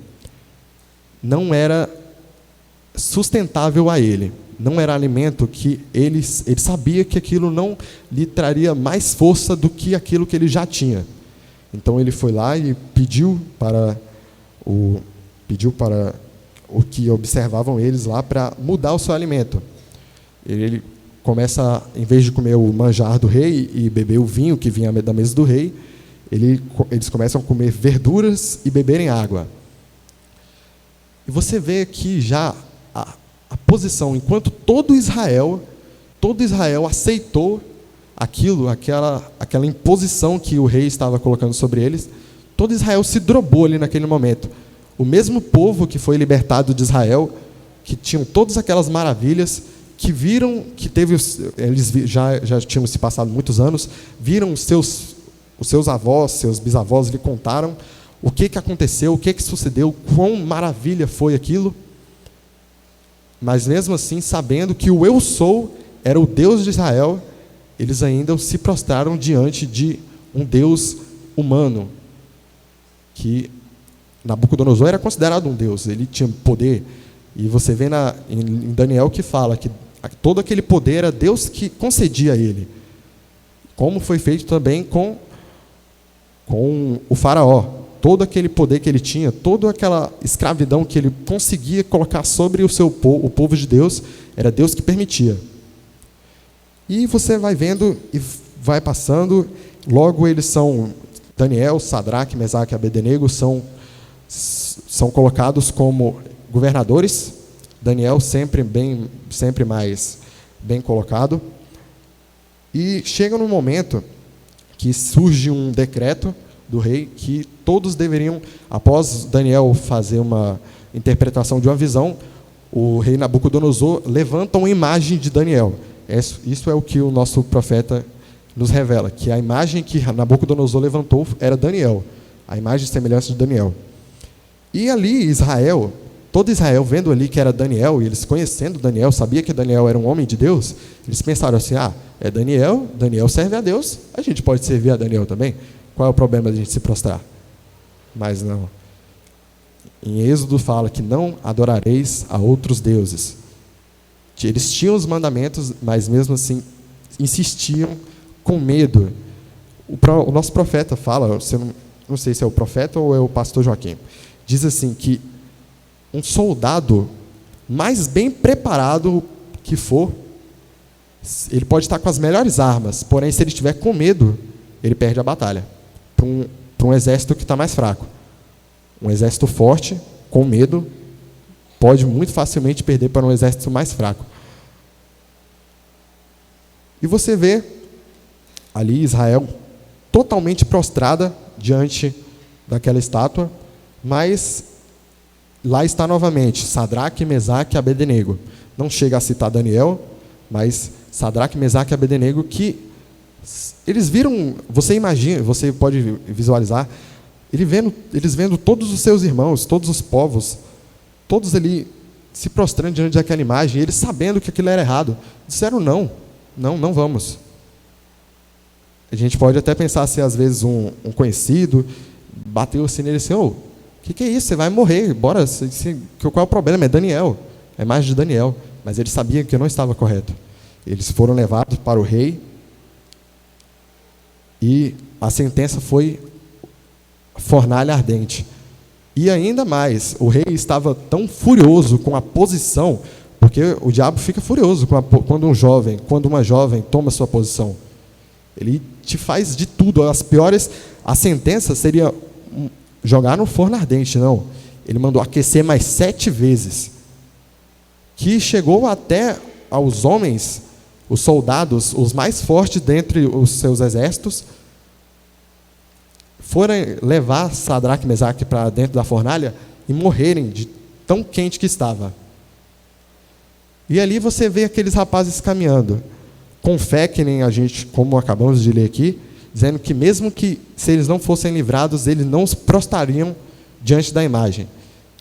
não era sustentável a ele. Não era alimento que ele sabia que aquilo não lhe traria mais força do que aquilo que ele já tinha. Então ele foi lá e pediu para o que observavam eles lá para mudar o seu alimento. Ele começa, em vez de comer o manjar do rei e beber o vinho que vinha da mesa do rei, eles começam a comer verduras e beberem água. E você vê aqui já a posição, enquanto todo Israel aceitou aquela imposição que o rei estava colocando sobre eles, todo Israel se dobrou ali naquele momento. O mesmo povo que foi libertado de Israel, que tinham todas aquelas maravilhas, que viram que eles já tinham se passado muitos anos, viram os seus avós, seus bisavós lhe contaram o que aconteceu, o que sucedeu, quão maravilha foi aquilo. Mas mesmo assim, sabendo que o Eu Sou era o Deus de Israel, eles ainda se prostraram diante de um Deus humano, que Nabucodonosor era considerado um Deus, ele tinha poder. E você vê em Daniel que fala que todo aquele poder era Deus que concedia a ele. Como foi feito também com o faraó. Todo aquele poder que ele tinha, toda aquela escravidão que ele conseguia colocar sobre o povo de Deus, era Deus que permitia. E você vai vendo e vai passando, logo eles são, Daniel, Sadraque, Mesaque e Abednego são colocados como governadores. Daniel sempre mais bem colocado. E chega num momento que surge um decreto do rei que todos deveriam, após Daniel fazer uma interpretação de uma visão, o rei Nabucodonosor levanta uma imagem de Daniel. Isso é o que o nosso profeta nos revela, que a imagem que Nabucodonosor levantou era Daniel, a imagem de semelhança de Daniel. E ali todo Israel vendo ali que era Daniel, e eles conhecendo Daniel, sabia que Daniel era um homem de Deus, eles pensaram assim, é Daniel serve a Deus, a gente pode servir a Daniel também. Qual é o problema de a gente se prostrar? Mas não. Em Êxodo fala que não adorareis a outros deuses. Eles tinham os mandamentos, mas mesmo assim insistiam com medo. O nosso profeta fala, não sei se é o profeta ou é o pastor Joaquim, diz assim que um soldado mais bem preparado que for, ele pode estar com as melhores armas, porém se ele estiver com medo, ele perde a batalha para um exército que está mais fraco. Um exército forte, com medo, pode muito facilmente perder para um exército mais fraco. E você vê ali Israel totalmente prostrada diante daquela estátua, mas lá está novamente Sadraque, Mesaque e Abednego. Não chega a citar Daniel, mas Sadraque, Mesaque e Abednego, que eles viram, você imagina, você pode visualizar, eles vendo todos os seus irmãos, todos os povos, todos ali se prostrando diante daquela imagem, eles sabendo que aquilo era errado, disseram não vamos. A gente pode até pensar se às vezes um conhecido bateu assim nele assim, que é isso, você vai morrer, bora, qual é o problema? É Daniel, a imagem de Daniel, mas eles sabiam que não estava correto. Eles foram levados para o rei e a sentença foi fornalha ardente. E ainda mais, o rei estava tão furioso com a posição, porque o diabo fica furioso quando uma jovem toma sua posição. Ele te faz de tudo. A sentença seria jogar no forno ardente, não. Ele mandou aquecer mais 7 vezes, que chegou até aos homens, os soldados, os mais fortes dentre os seus exércitos, foram levar Sadraque e Mesaque para dentro da fornalha e morrerem de tão quente que estava. E ali você vê aqueles rapazes caminhando, com fé, que nem a gente, como acabamos de ler aqui, dizendo que mesmo que se eles não fossem livrados, eles não se prostrariam diante da imagem.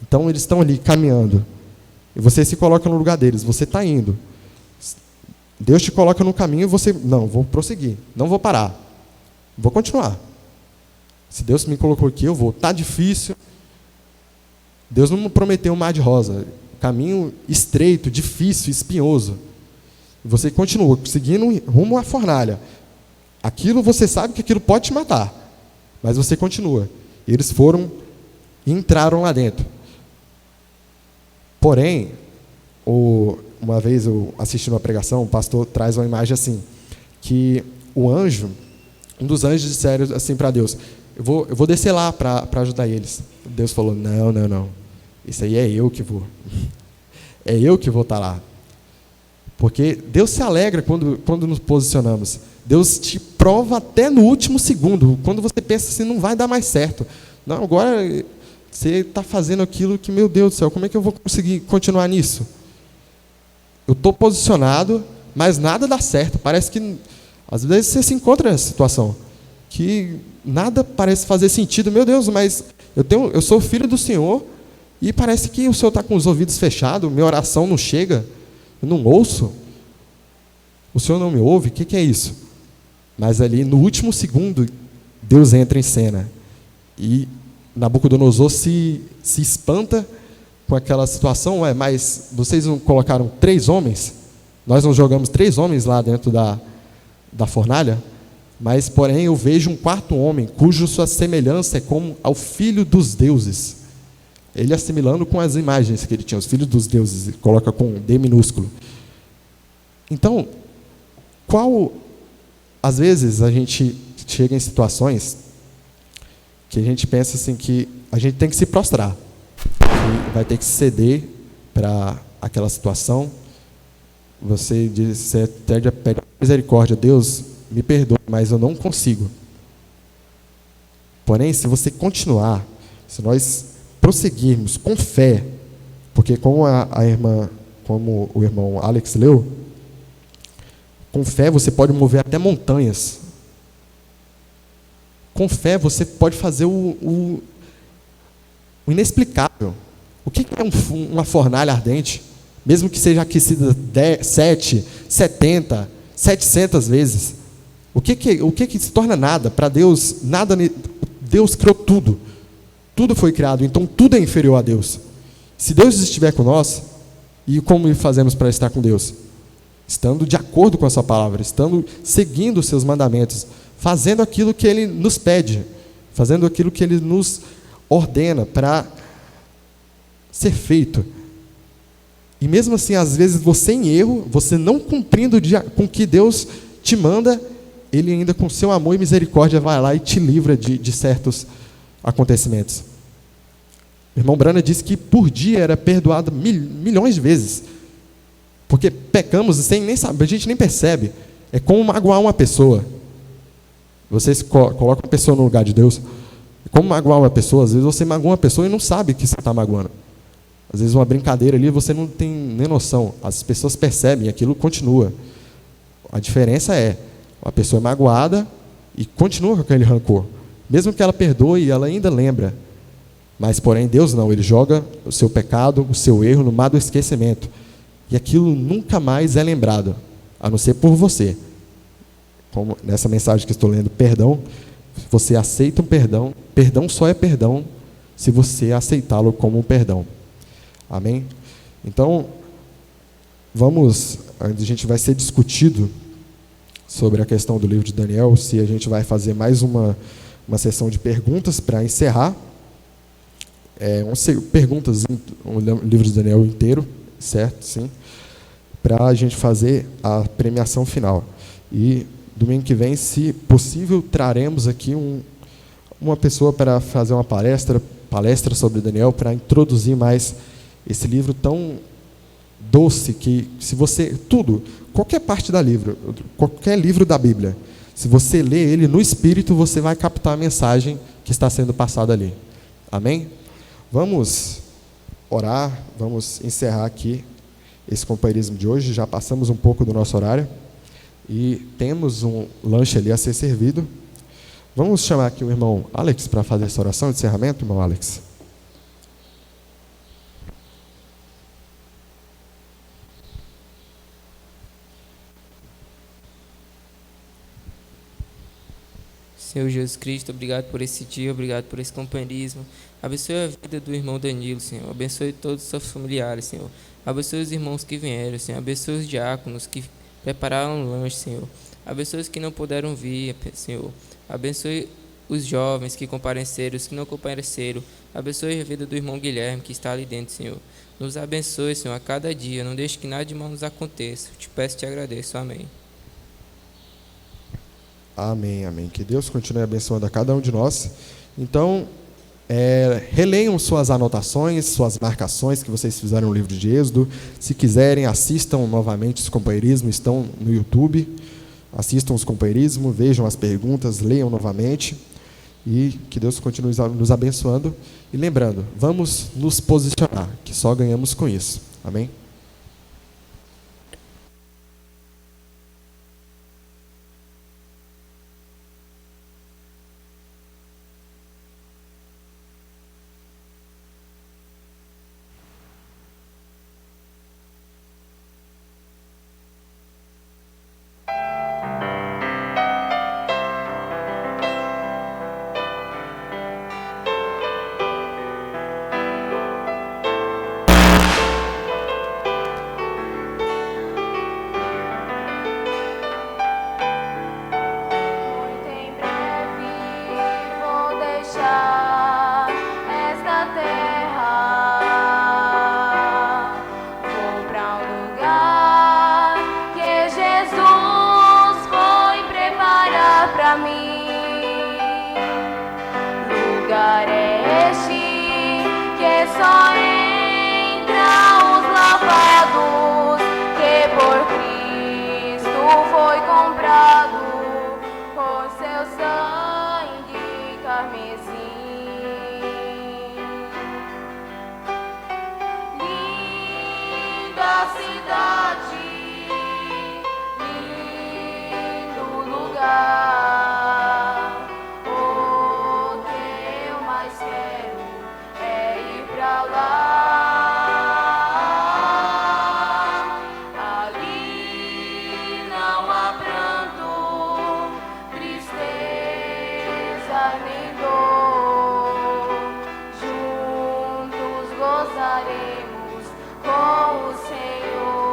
Então eles estão ali caminhando. E você se coloca no lugar deles, você está indo. Deus te coloca no caminho e você, não, vou prosseguir, não vou parar, vou continuar. Se Deus me colocou aqui, eu vou. Está difícil. Deus não me prometeu um mar de rosa. Caminho estreito, difícil, espinhoso. Você continua seguindo rumo à fornalha. Aquilo, você sabe que aquilo pode te matar, mas você continua. Eles foram e entraram lá dentro. Porém, uma vez eu assisti uma pregação, o pastor traz uma imagem assim, que um dos anjos disseram assim para Deus: eu vou descer lá para ajudar eles. Deus falou: não. Isso aí é eu que vou. É eu que vou estar lá. Porque Deus se alegra quando nos posicionamos. Deus te prova até no último segundo. Quando você pensa assim, não vai dar mais certo. Não, agora você está fazendo aquilo que, meu Deus do céu, como é que eu vou conseguir continuar nisso? Eu estou posicionado, mas nada dá certo. Parece que, às vezes, você se encontra nessa situação que nada parece fazer sentido. Meu Deus, mas eu sou filho do Senhor e parece que o Senhor está com os ouvidos fechados, minha oração não chega, eu não ouço, o Senhor não me ouve, o que é isso? Mas ali, no último segundo, Deus entra em cena e Nabucodonosor se espanta com aquela situação. Mas vocês não colocaram 3 homens? Nós não jogamos 3 homens lá dentro da fornalha? Mas, porém, eu vejo um 4º homem, cuja sua semelhança é como ao filho dos deuses. Ele assimilando com as imagens que ele tinha, os filhos dos deuses, ele coloca com D minúsculo. Então, às vezes a gente chega em situações que a gente pensa assim que a gente tem que se prostrar, que vai ter que ceder para aquela situação. Você pede misericórdia, Deus, me perdoe, mas eu não consigo. Porém, se você continuar, se nós prosseguirmos com fé, porque como como o irmão Alex leu, com fé você pode mover até montanhas. Com fé você pode fazer o inexplicável. O que é uma fornalha ardente? Mesmo que seja aquecida 7, 70, 700 vezes. O que se torna nada? Para Deus, nada. Deus criou tudo. Tudo foi criado, então tudo é inferior a Deus. Se Deus estiver com nós, e como fazemos para estar com Deus? Estando de acordo com a sua palavra, estando seguindo os seus mandamentos, fazendo aquilo que Ele nos pede, fazendo aquilo que Ele nos ordena para ser feito. E mesmo assim, às vezes, você em erro, você não cumprindo com o que Deus te manda, Ele ainda com seu amor e misericórdia vai lá e te livra de certos acontecimentos. O irmão Brana disse que por dia era perdoado milhões de vezes, porque pecamos sem nem saber, a gente nem percebe. É como magoar uma pessoa. Vocês colocam a pessoa no lugar de Deus. É como magoar uma pessoa. Às vezes você magoa uma pessoa e não sabe que você está magoando. Às vezes uma brincadeira ali você não tem nem noção. As pessoas percebem e aquilo continua. A diferença é, a pessoa é magoada e continua com aquele rancor. Mesmo que ela perdoe, ela ainda lembra. Mas, porém, Deus não. Ele joga o seu pecado, o seu erro no mar do esquecimento. E aquilo nunca mais é lembrado, a não ser por você. Como nessa mensagem que estou lendo, perdão, você aceita um perdão, perdão só é perdão se você aceitá-lo como um perdão. Amém? Então, a gente vai ser discutido sobre a questão do livro de Daniel, se a gente vai fazer mais uma sessão de perguntas para encerrar. Perguntas, um livro de Daniel inteiro, certo? Sim. Para a gente fazer a premiação final. E domingo que vem, se possível, traremos aqui uma pessoa para fazer uma palestra sobre Daniel, para introduzir mais esse livro tão doce que, se você, qualquer parte da livro, qualquer livro da Bíblia, se você ler ele no Espírito, você vai captar a mensagem que está sendo passada ali. Amém? Vamos orar, vamos encerrar aqui esse companheirismo de hoje. Já passamos um pouco do nosso horário e temos um lanche ali a ser servido. Vamos chamar aqui o irmão Alex para fazer essa oração de encerramento, irmão Alex. Senhor Jesus Cristo, obrigado por esse dia, obrigado por esse companheirismo. Abençoe a vida do irmão Danilo, Senhor. Abençoe todos os seus familiares, Senhor. Abençoe os irmãos que vieram, Senhor. Abençoe os diáconos que prepararam o lanche, Senhor. Abençoe os que não puderam vir, Senhor. Abençoe os jovens que compareceram, os que não compareceram. Abençoe a vida do irmão Guilherme que está ali dentro, Senhor. Nos abençoe, Senhor, a cada dia. Não deixe que nada de mal nos aconteça. Te peço e te agradeço. Amém. Amém, amém. Que Deus continue abençoando a cada um de nós. Então, releiam suas anotações, suas marcações que vocês fizeram no livro de Êxodo. Se quiserem, assistam novamente os companheirismos, estão no YouTube. Assistam os companheirismos, vejam as perguntas, leiam novamente. E que Deus continue nos abençoando. E lembrando, vamos nos posicionar, que só ganhamos com isso. Amém? Juntos gozaremos com o Senhor.